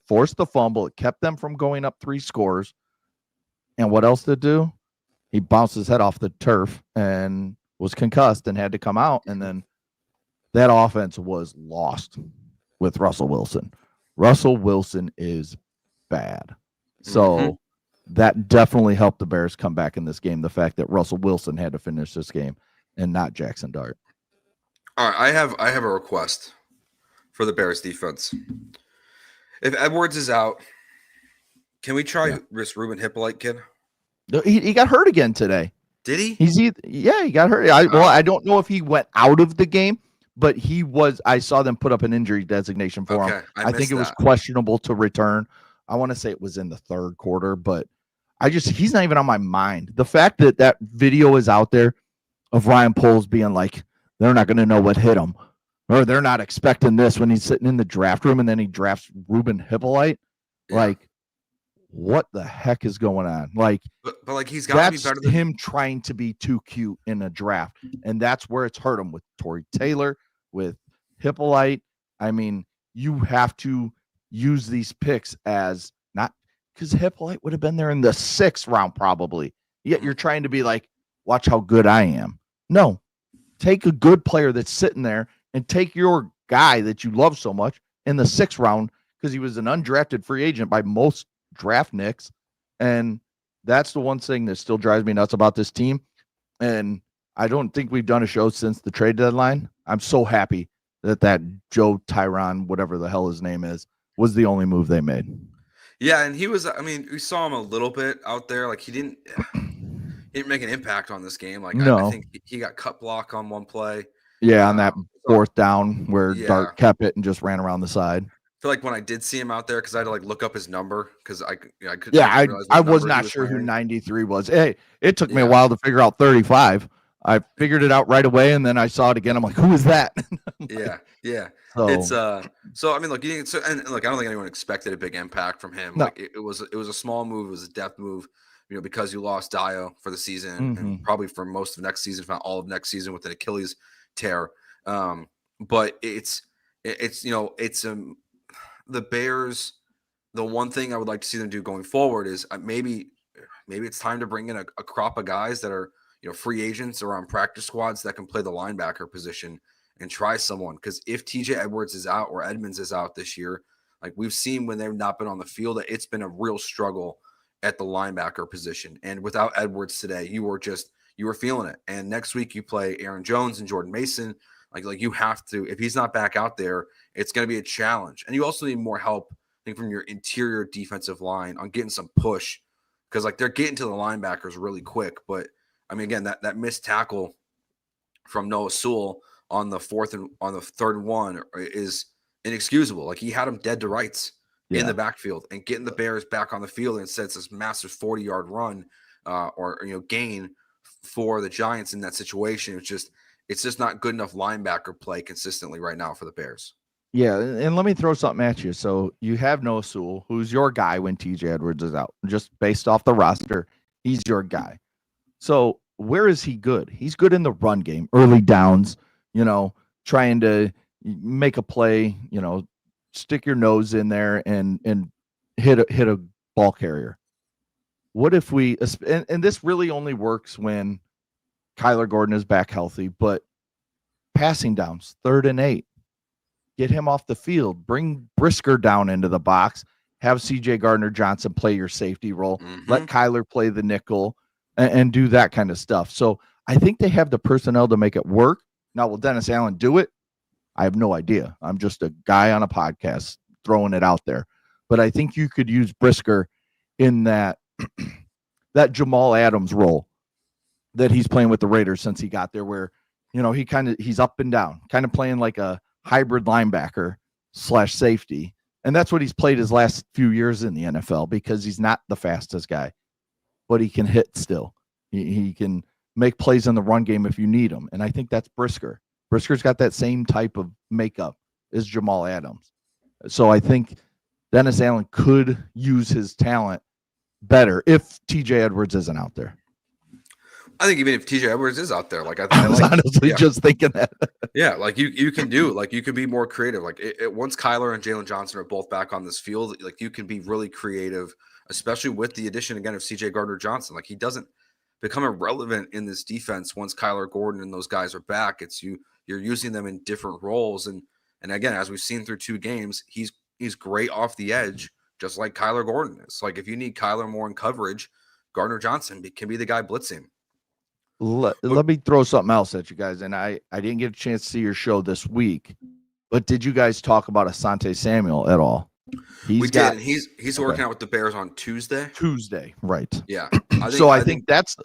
forced the fumble. It kept them from going up 3 scores. And what else did it do? He bounced his head off the turf and was concussed and had to come out. And then that offense was lost with Russell Wilson. Russell Wilson is bad. So that definitely helped the Bears come back in this game. The fact that Russell Wilson had to finish this game and not Jaxon Dart. All right. I have a request for the Bears defense. If Edwards is out, can we try this Ruben Hippolyte kid? He got hurt again today. Did he? He got hurt. I don't know if he went out of the game, but he was. I saw them put up an injury designation for him. I think it was questionable to return. I want to say it was in the 3rd quarter, but he's not even on my mind. The fact that video is out there of Ryan Poles being like, they're not going to know what hit him, or they're not expecting this when he's sitting in the draft room and then he drafts Ruben Hippolyte. Yeah. Like, what the heck is going on? Like, but like he's got to be better than him trying to be too cute in a draft, and that's where it's hurt him with Torrey Taylor, with Hippolyte. I mean, you have to use these picks as not because Hippolyte would have been there in the 6th round probably. Yet you're trying to be like, watch how good I am. No, take a good player that's sitting there and take your guy that you love so much in the 6th round because he was an undrafted free agent by most draft nicks. And that's the one thing that still drives me nuts about this team. And I don't think we've done a show since the trade deadline. I'm so happy that Joe Tyron, whatever the hell his name is, was the only move they made. Yeah, and he was, I mean, we saw him a little bit out there. Like he didn't make an impact on this game. Like no. I think he got cut block on one play. Yeah, on that 4th down where Dart kept it and just ran around the side. I feel like when I did see him out there, because I had to like look up his number because I couldn't. Yeah, I was not sure who 93 was. Hey, it took me a while to figure out 35. I figured it out right away, and then I saw it again. I'm like, who is that? Yeah. So, it's so I mean, look, and look, I don't think anyone expected a big impact from him. No. Like it was a small move, it was a depth move, you know, because you lost Dio for the season and probably for most of next season, if not all of next season, with an Achilles tear. But it's the Bears the one thing I would like to see them do going forward is maybe it's time to bring in a crop of guys that are, free agents or on practice squads that can play the linebacker position and try someone. Because if TJ Edwards is out or Edmonds is out this year, like we've seen when they've not been on the field, that it's been a real struggle at the linebacker position. And without Edwards today, you were feeling it. And next week you play Aaron Jones and Jordan Mason. Like you have to, if he's not back out there, it's going to be a challenge. And you also need more help, I think, from your interior defensive line on getting some push, because like they're getting to the linebackers really quick. But I mean, again, that missed tackle from Noah Sewell on the third and one is inexcusable. Like he had him dead to rights in the backfield, and getting the Bears back on the field and sets this massive 40-yard run or gain for the Giants in that situation. It's just not good enough linebacker play consistently right now for the Bears. Yeah, and let me throw something at you. So you have Noah Sewell, who's your guy when TJ Edwards is out. Just based off the roster, he's your guy. So where is he good? He's good in the run game, early downs, trying to make a play, stick your nose in there and hit a ball carrier. What if we, and this really only works when Kyler Gordon is back healthy, but passing downs, 3rd and 8, get him off the field, bring Brisker down into the box, have CJ Gardner-Johnson play your safety role, let Kyler play the nickel and do that kind of stuff. So I think they have the personnel to make it work. Now, will Dennis Allen do it? I have no idea. I'm just a guy on a podcast throwing it out there. But I think you could use Brisker in that Jamal Adams role that he's playing with the Raiders since he got there, where, he's up and down, kind of playing like a hybrid linebacker / safety. And that's what he's played his last few years in the NFL, because he's not the fastest guy, but he can hit still. He can make plays in the run game if you need him. And I think that's Brisker. Brisker's got that same type of makeup as Jamal Adams. So I think Dennis Allen could use his talent better if TJ Edwards isn't out there. I think even if TJ Edwards is out there, I was honestly just thinking that. Yeah, like you can do, like you can be more creative. Like once Kyler and Jalen Johnson are both back on this field, like you can be really creative, especially with the addition again of CJ Gardner-Johnson. Like he doesn't become irrelevant in this defense once Kyler Gordon and those guys are back. It's you're using them in different roles, and again, as we've seen through 2 games, he's great off the edge, just like Kyler Gordon is. Like if you need Kyler more in coverage, Gardner-Johnson can be the guy blitzing. Let me throw something else at you guys. And I didn't get a chance to see your show this week, but did you guys talk about Asante Samuel at all? We did. He's working out with the Bears on Tuesday. Right. Yeah. I think that's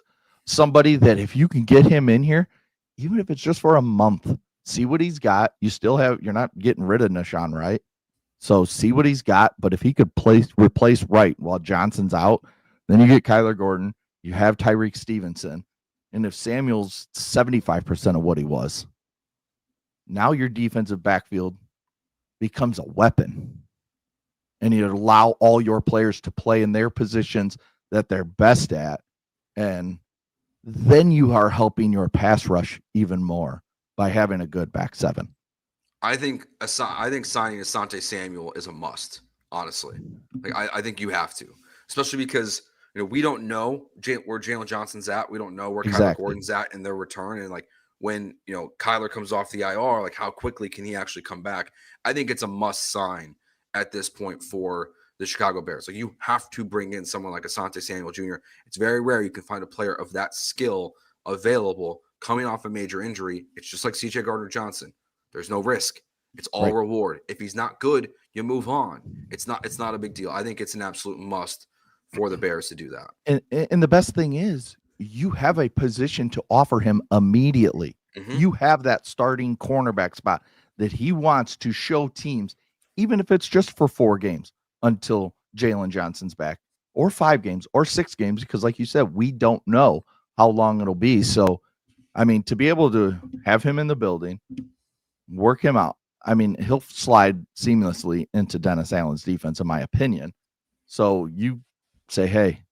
somebody that if you can get him in here, even if it's just for a month, see what he's got. You're not getting rid of Nashawn Wright. So see what he's got. But if he could replace Wright while Johnson's out, then you get Kyler Gordon. You have Tyreek Stevenson. And if Samuel's 75% of what he was, now your defensive backfield becomes a weapon. And you allow all your players to play in their positions that they're best at. And then you are helping your pass rush even more by having a good back 7. I think signing Asante Samuel is a must, honestly. Like I think you have to, especially because we don't know where Jalen Johnson's at. We don't know where Kyler Gordon's at in their return. And like when, Kyler comes off the IR, like how quickly can he actually come back? I think it's a must sign at this point for the Chicago Bears. Like you have to bring in someone like Asante Samuel Jr. It's very rare you can find a player of that skill available coming off a major injury. It's just like CJ Gardner-Johnson. There's no risk. It's all reward. If he's not good, you move on. It's not a big deal. I think it's an absolute must for the Bears to do that. And the best thing is you have a position to offer him immediately. Mm-hmm. You have that starting cornerback spot that he wants to show teams, even if it's just for 4 games until Jalen Johnson's back, or 5 games or 6 games, because like you said, we don't know how long it'll be. So, I mean, to be able to have him in the building, work him out. I mean, he'll slide seamlessly into Dennis Allen's defense, in my opinion. So you say, hey,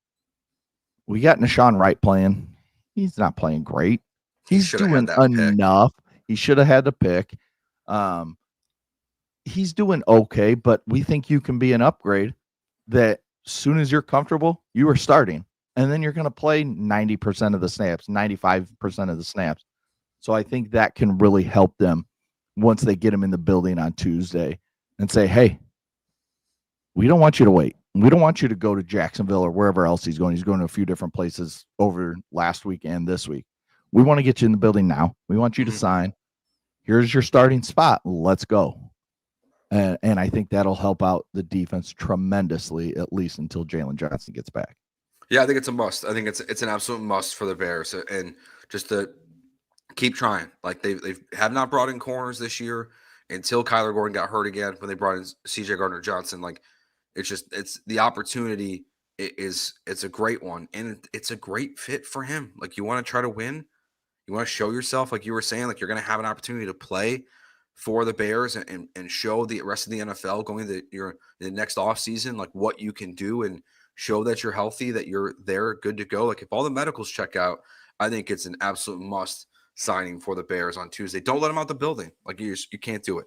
we got Nashawn Wright playing. He's not playing great. He's doing enough. He should have had the pick. He's doing okay, but we think you can be an upgrade. that as soon as you're comfortable, you are starting. And then you're going to play 90% of the snaps, 95% of the snaps. So I think that can really help them once they get him in the building on Tuesday and say, hey, we don't want you to wait. We don't want you to go to Jacksonville or wherever else he's going. He's going to a few different places over last week and this week. We want to get you in the building now. We want you to sign. Here's your starting spot. Let's go. And I think that'll help out the defense tremendously, at least until Jalen Johnson gets back. Yeah, I think it's a must. I think it's an absolute must for the Bears, and just to keep trying. Like they have not brought in corners this year until Kyler Gordon got hurt again. When they brought in C.J. Gardner-Johnson, like it's the opportunity. It's a great one, and it's a great fit for him. Like you want to try to win, you want to show yourself. Like you were saying, like you're going to have an opportunity to play for the Bears and show the rest of the NFL going into the next offseason, like what you can do and show that you're healthy, that you're there, good to go. Like if all the medicals check out, I think it's an absolute must signing for the Bears on Tuesday. Don't let them out the building. Like you can't do it.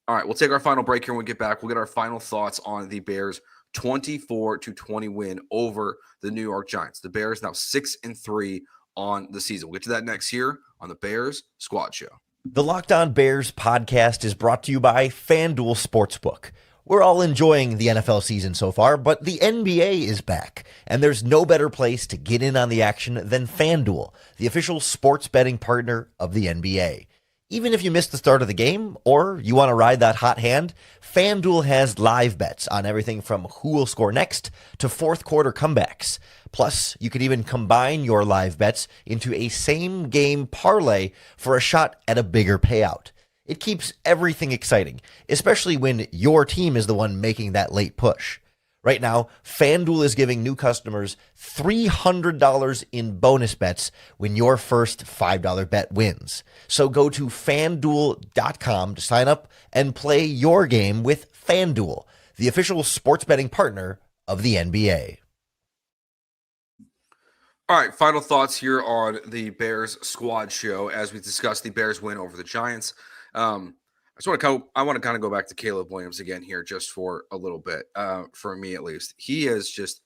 All right, we'll take our final break here when we get back. We'll get our final thoughts on the Bears 24-20 win over the New York Giants. The Bears now 6-3 on the season. We'll get to that next year on the Bears Squad Show. The Locked On Bears podcast is brought to you by FanDuel Sportsbook. We're all enjoying the NFL season so far, but the NBA is back, and there's no better place to get in on the action than FanDuel, the official sports betting partner of the NBA. Even if you missed the start of the game or you want to ride that hot hand, FanDuel has live bets on everything from who will score next to fourth quarter comebacks. Plus, you can even combine your live bets into a same game parlay for a shot at a bigger payout. It keeps everything exciting, especially when your team is the one making that late push. Right now, FanDuel is giving new customers $300 in bonus bets when your first $5 bet wins. So go to FanDuel.com to sign up and play your game with FanDuel, the official sports betting partner of the NBA. All right, final thoughts here on the Bears Squad Show as we discuss the Bears win over the Giants. I want to kind of go back to Caleb Williams again here just for a little bit, for me at least. He is just,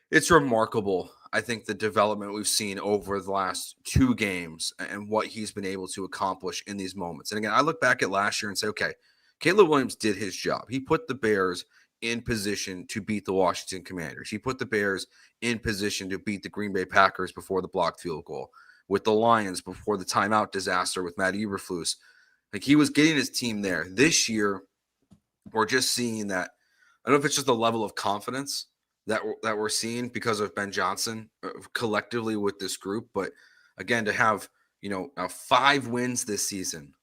it's remarkable, I think, the development we've seen over the last two games and what he's been able to accomplish in these moments. And again, I look back at last year and say, okay, Caleb Williams did his job. He put the Bears in position to beat the Washington Commanders. He put the Bears in position to beat the Green Bay Packers before the blocked field goal, with the Lions before the timeout disaster with Matt Eberflus. Like he was getting his team there. This year, we're just seeing that. I don't know if it's just the level of confidence that we're seeing because of Ben Johnson collectively with this group. But again, to have, now 5 wins this season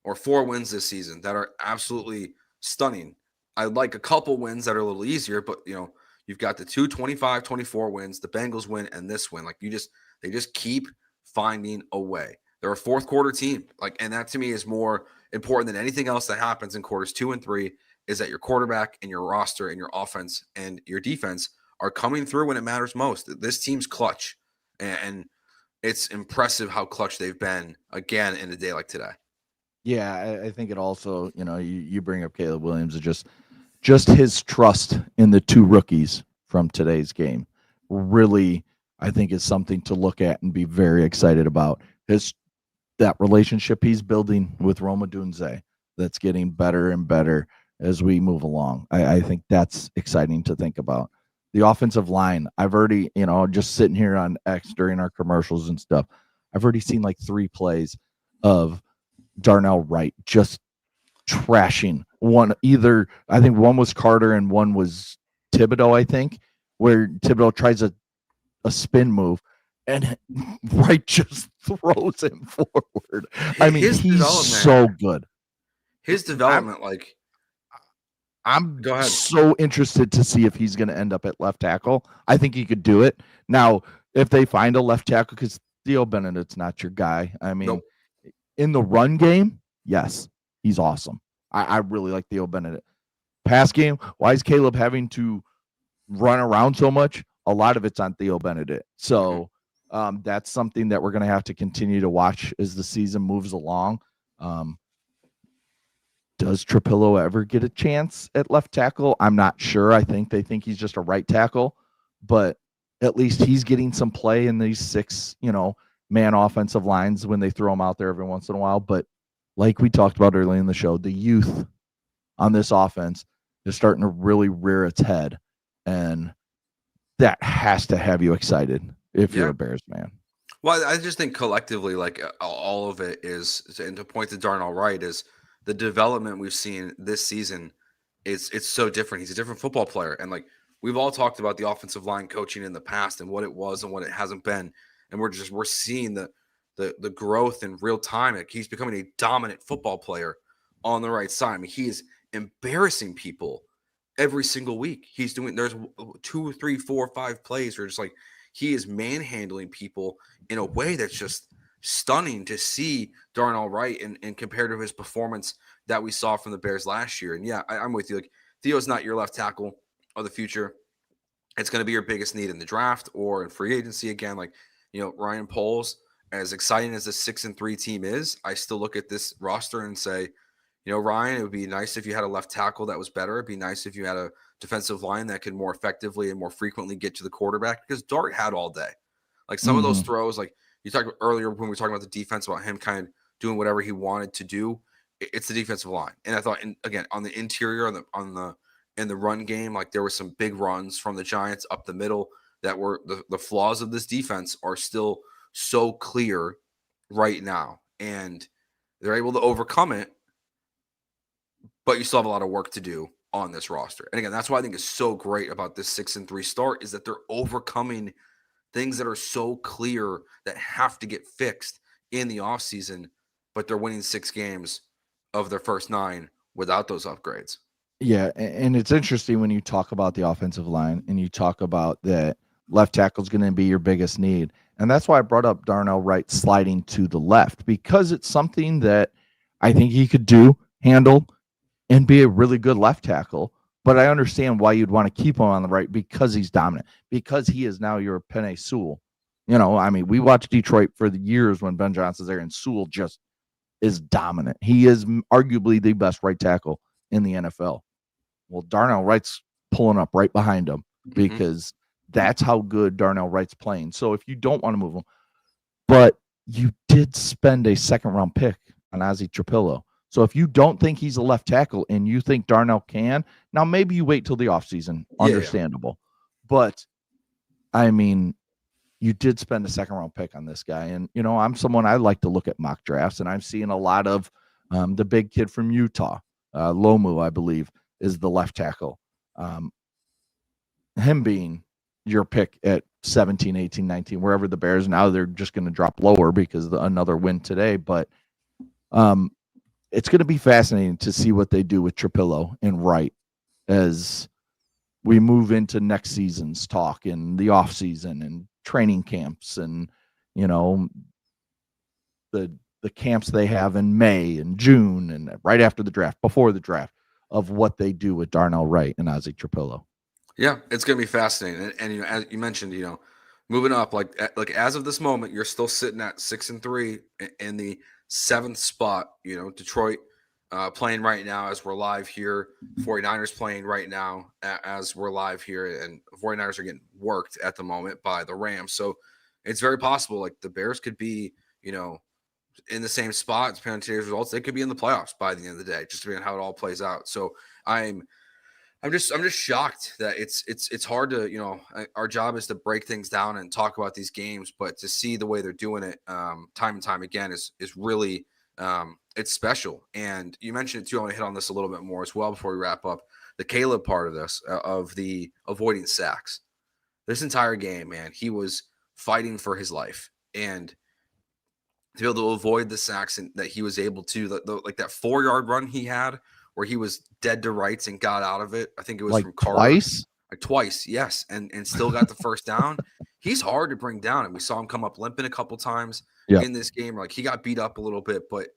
or 4 wins this season that are absolutely stunning. I'd like a couple wins that are a little easier, but you've got the 2 25-24 wins, the Bengals win, and this win. Like they just keep finding a way. They're a fourth quarter team. And that to me is more important than anything else that happens in quarters 2 and 3, is that your quarterback and your roster and your offense and your defense are coming through when it matters most. This team's clutch, and it's impressive how clutch they've been again in a day like today. Yeah, I think it also, you bring up Caleb Williams, just his trust in the 2 rookies from today's game really, I think, is something to look at and be very excited about. That relationship he's building with Rome Odunze, that's getting better and better as we move along. I think that's exciting to think about. The offensive line, I've already, just sitting here on X during our commercials and stuff, I've already seen like 3 plays of Darnell Wright just trashing one. Either, I think one was Carter and one was Thibodeau, I think, where Thibodeau tries a spin move and Wright just throws him forward. I mean, he's so good. His development, I'm so interested to see if he's going to end up at left tackle. I think he could do it. Now, if they find a left tackle, because Theo Benedict's not your guy. I mean, in the run game, yes, he's awesome. I really like Theo Benedict. Pass game, why is Caleb having to run around so much? A lot of it's on Theo Benedict. So that's something that we're going to have to continue to watch as the season moves along. Does Trapillo ever get a chance at left tackle? I'm not sure. I think they think he's just a right tackle, but at least he's getting some play in these 6, man offensive lines when they throw him out there every once in a while. But like we talked about earlier in the show, the youth on this offense is starting to really rear its head. And that has to have you excited if you're a Bears fan. Well, I just think collectively, like all of it is, and to point to Darnell Wright, is the development we've seen this season. It's so different. He's a different football player, and like we've all talked about the offensive line coaching in the past and what it was and what it hasn't been, and we're seeing the growth in real time. Like he's becoming a dominant football player on the right side. I mean, he is embarrassing people every single week. There's 2, 3, 4, 5 plays where just like he is manhandling people in a way that's just stunning to see Darnell Wright and compared to his performance that we saw from the Bears last year. And yeah, I'm with you. Like Theo's not your left tackle of the future. It's going to be your biggest need in the draft or in free agency again. Like, Ryan Poles, as exciting as the 6-3 team is, I still look at this roster and say, Ryan, it would be nice if you had a left tackle that was better. It'd be nice if you had a defensive line that could more effectively and more frequently get to the quarterback, because Dart had all day. Like some of those throws, like you talked about earlier when we were talking about the defense, about him kind of doing whatever he wanted to do. It's the defensive line. And I thought, again, on the interior, in the run game, like there were some big runs from the Giants up the middle that were the flaws of this defense are still so clear right now. And they're able to overcome it, but you still have a lot of work to do on this roster. And again, that's why I think is so great about this 6-3 start is that they're overcoming things that are so clear that have to get fixed in the offseason, but they're winning 6 games of their first 9 without those upgrades. Yeah, and it's interesting when you talk about the offensive line and you talk about that left tackle is going to be your biggest need. And that's why I brought up Darnell Wright sliding to the left, because it's something that I think he could handle, and be a really good left tackle. But I understand why you'd want to keep him on the right, because he's dominant, because he is now your Penei Sewell. We watched Detroit for the years when Ben Johnson's there, and Sewell just is dominant. He is arguably the best right tackle in the NFL. Well, Darnell Wright's pulling up right behind him because that's how good Darnell Wright's playing. So if you don't want to move him, but you did spend a 2nd-round pick on Ozzie Trapillo. So if you don't think he's a left tackle and you think Darnell can, now maybe you wait till the offseason. Understandable. Yeah. But, you did spend a 2nd-round pick on this guy. And, I'm someone I like to look at mock drafts, and I'm seeing a lot of the big kid from Utah, Lomu, I believe, is the left tackle. Him being your pick at 17, 18, 19, wherever the Bears, now they're just going to drop lower because of another win today. But it's going to be fascinating to see what they do with Trapillo and Wright as we move into next season's talk and the off season and training camps and, the camps they have in May and June and right after the draft, before the draft, of what they do with Darnell Wright and Ozzie Trapillo. Yeah, it's going to be fascinating. And as you mentioned, moving up, like as of this moment, you're still sitting at 6-3 in the 7th spot. Detroit playing right now as we're live here. 49ers playing right now as we're live here, and 49ers are getting worked at the moment by the Rams. So it's very possible like the Bears could be, in the same spot depending on today's results. They could be in the playoffs by the end of the day, just depending on how it all plays out. So I'm just shocked that it's hard to, our job is to break things down and talk about these games, but to see the way they're doing it time and time again is really it's special. And you mentioned it too. I want to hit on this a little bit more as well before we wrap up. The Caleb part of this, of the avoiding sacks. This entire game, man, he was fighting for his life, and to be able to avoid the sacks and that he was able to, like that 4-yard run he had where he was dead to rights and got out of it. I think it was from Carter. Twice, yes, and still got the first down. He's hard to bring down, and we saw him come up limping a couple times in this game. Like he got beat up a little bit, but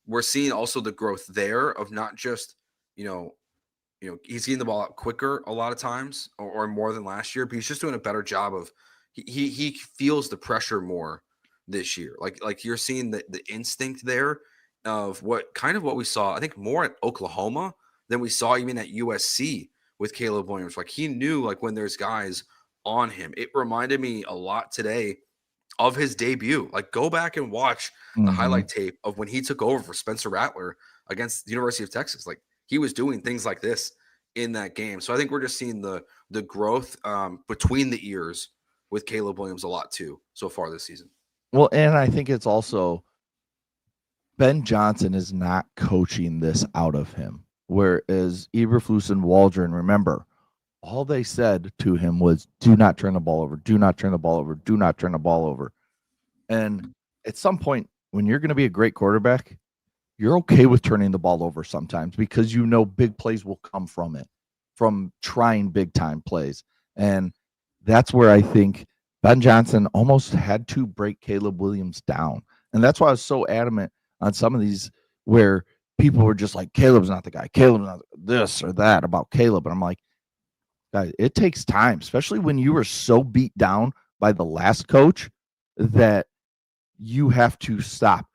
we're seeing also the growth there of not just he's getting the ball out quicker a lot of times, or more than last year, but he's just doing a better job of he feels the pressure more this year. Like you're seeing the instinct there of what we saw, I think, more at Oklahoma than we saw even at USC with Caleb Williams. Like, he knew, like, when there's guys on him. It reminded me a lot today of his debut. Like, go back and watch the highlight tape of when he took over for Spencer Rattler against the University of Texas. Like, he was doing things like this in that game. So I think we're just seeing the growth between the ears with Caleb Williams a lot too so far this season. Well, and I think it's also Ben Johnson is not coaching this out of him. Whereas Eberflus and Waldron, remember, all they said to him was, do not turn the ball over, do not turn the ball over, do not turn the ball over. And at some point, when you're going to be a great quarterback, you're okay with turning the ball over sometimes because you know big plays will come from it, from trying big time plays. And that's where I think Ben Johnson almost had to break Caleb Williams down. And that's why I was so adamant on some of these where people were just like, Caleb's not the guy, Caleb's not this or that about Caleb. And I'm like, guys, it takes time, especially when you were so beat down by the last coach that you have to stop,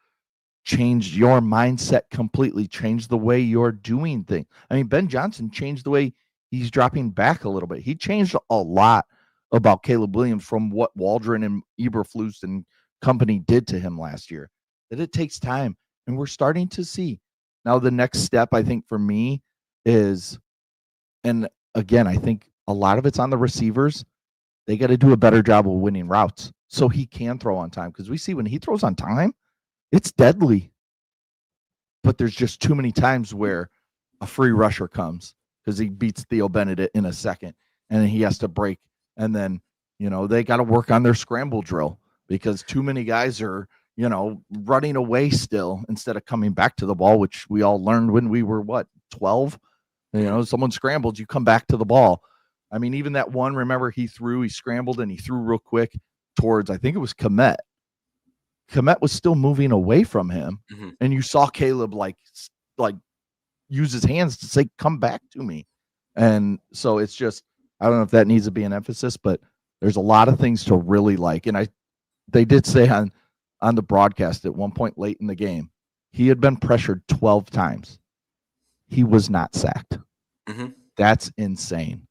change your mindset completely, change the way you're doing things. I mean, Ben Johnson changed the way he's dropping back a little bit. He changed a lot about Caleb Williams from what Waldron and Eberflus and company did to him last year. That it takes time, and we're starting to see. Now, the next step, I think, for me is, and again, I think a lot of it's on the receivers. They got to do a better job of winning routes so he can throw on time. Because we see when he throws on time, it's deadly. But there's just too many times where a free rusher comes because he beats Theo Benedict in a second, and then he has to break. And then, they got to work on their scramble drill because too many guys are, running away still instead of coming back to the ball, which we all learned when we were, 12? Someone scrambled, you come back to the ball. I mean, even that one, remember, he scrambled and he threw real quick towards, I think it was Komet. Komet was still moving away from him. Mm-hmm. And you saw Caleb like use his hands to say, come back to me. And so it's just, I don't know if that needs to be an emphasis, but there's a lot of things to really like. And they did say on the broadcast at one point late in the game, he had been pressured 12 times. He was not sacked. Mm-hmm. That's insane.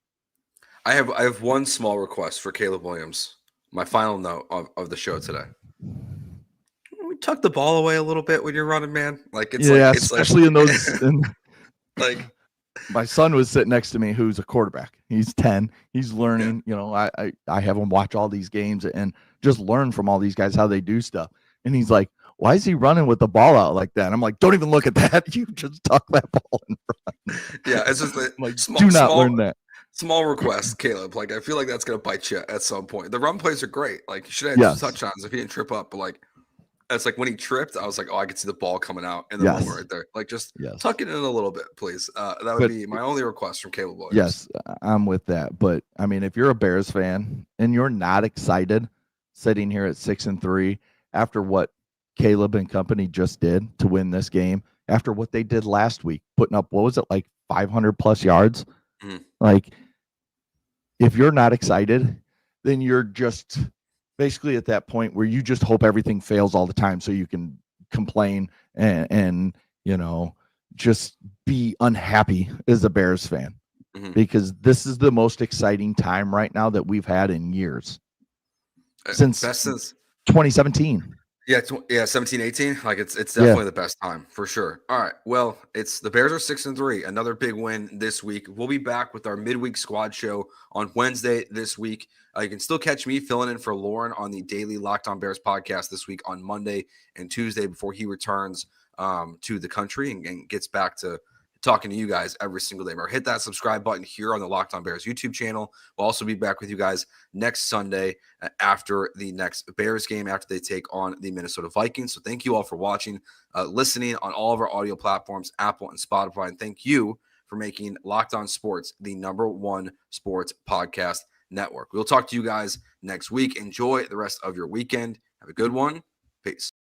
I have one small request for Caleb Williams. My final note of the show today. We tuck the ball away a little bit when you're running, man. Especially in those. Like, my son was sitting next to me, who's a quarterback. He's 10. He's learning. Yeah. I have him watch all these games and just learn from all these guys how they do stuff. And he's like, why is he running with the ball out like that? And I'm like, don't even look at that. You just tuck that ball and run. Yeah, it's just do not learn that. Small request, Caleb. Like, I feel like that's gonna bite you at some point. The run plays are great. Like, you should have touchdowns if he didn't trip up. But it's like when he tripped, I was like, oh, I could see the ball coming out in the moment right there. Like, just tuck it in a little bit, please. That would be my only request from Caleb Williams. Yes, I'm with that. But I mean, if you're a Bears fan and you're not excited sitting here at 6-3 after what Caleb and company just did to win this game, after what they did last week, putting up, 500 plus yards? Mm-hmm. Like, if you're not excited, then you're just basically at that point where you just hope everything fails all the time so you can complain and just be unhappy as a Bears fan. Mm-hmm. Because this is the most exciting time right now that we've had in years. Since 2017. Yeah, 17, 18. Like, it's definitely the best time for sure. All right. Well, the Bears are 6-3. Another big win this week. We'll be back with our midweek squad show on Wednesday this week. You can still catch me filling in for Lauren on the daily Locked On Bears podcast this week on Monday and Tuesday before he returns to the country and gets back to talking to you guys every single day. Remember, hit that subscribe button here on the Locked On Bears YouTube channel. We'll also be back with you guys next Sunday after the next Bears game, after they take on the Minnesota Vikings. So thank you all for watching, listening on all of our audio platforms, Apple and Spotify. And thank you for making Locked On Sports the #1 sports podcast network. We'll talk to you guys next week. Enjoy the rest of your weekend. Have a good one. Peace.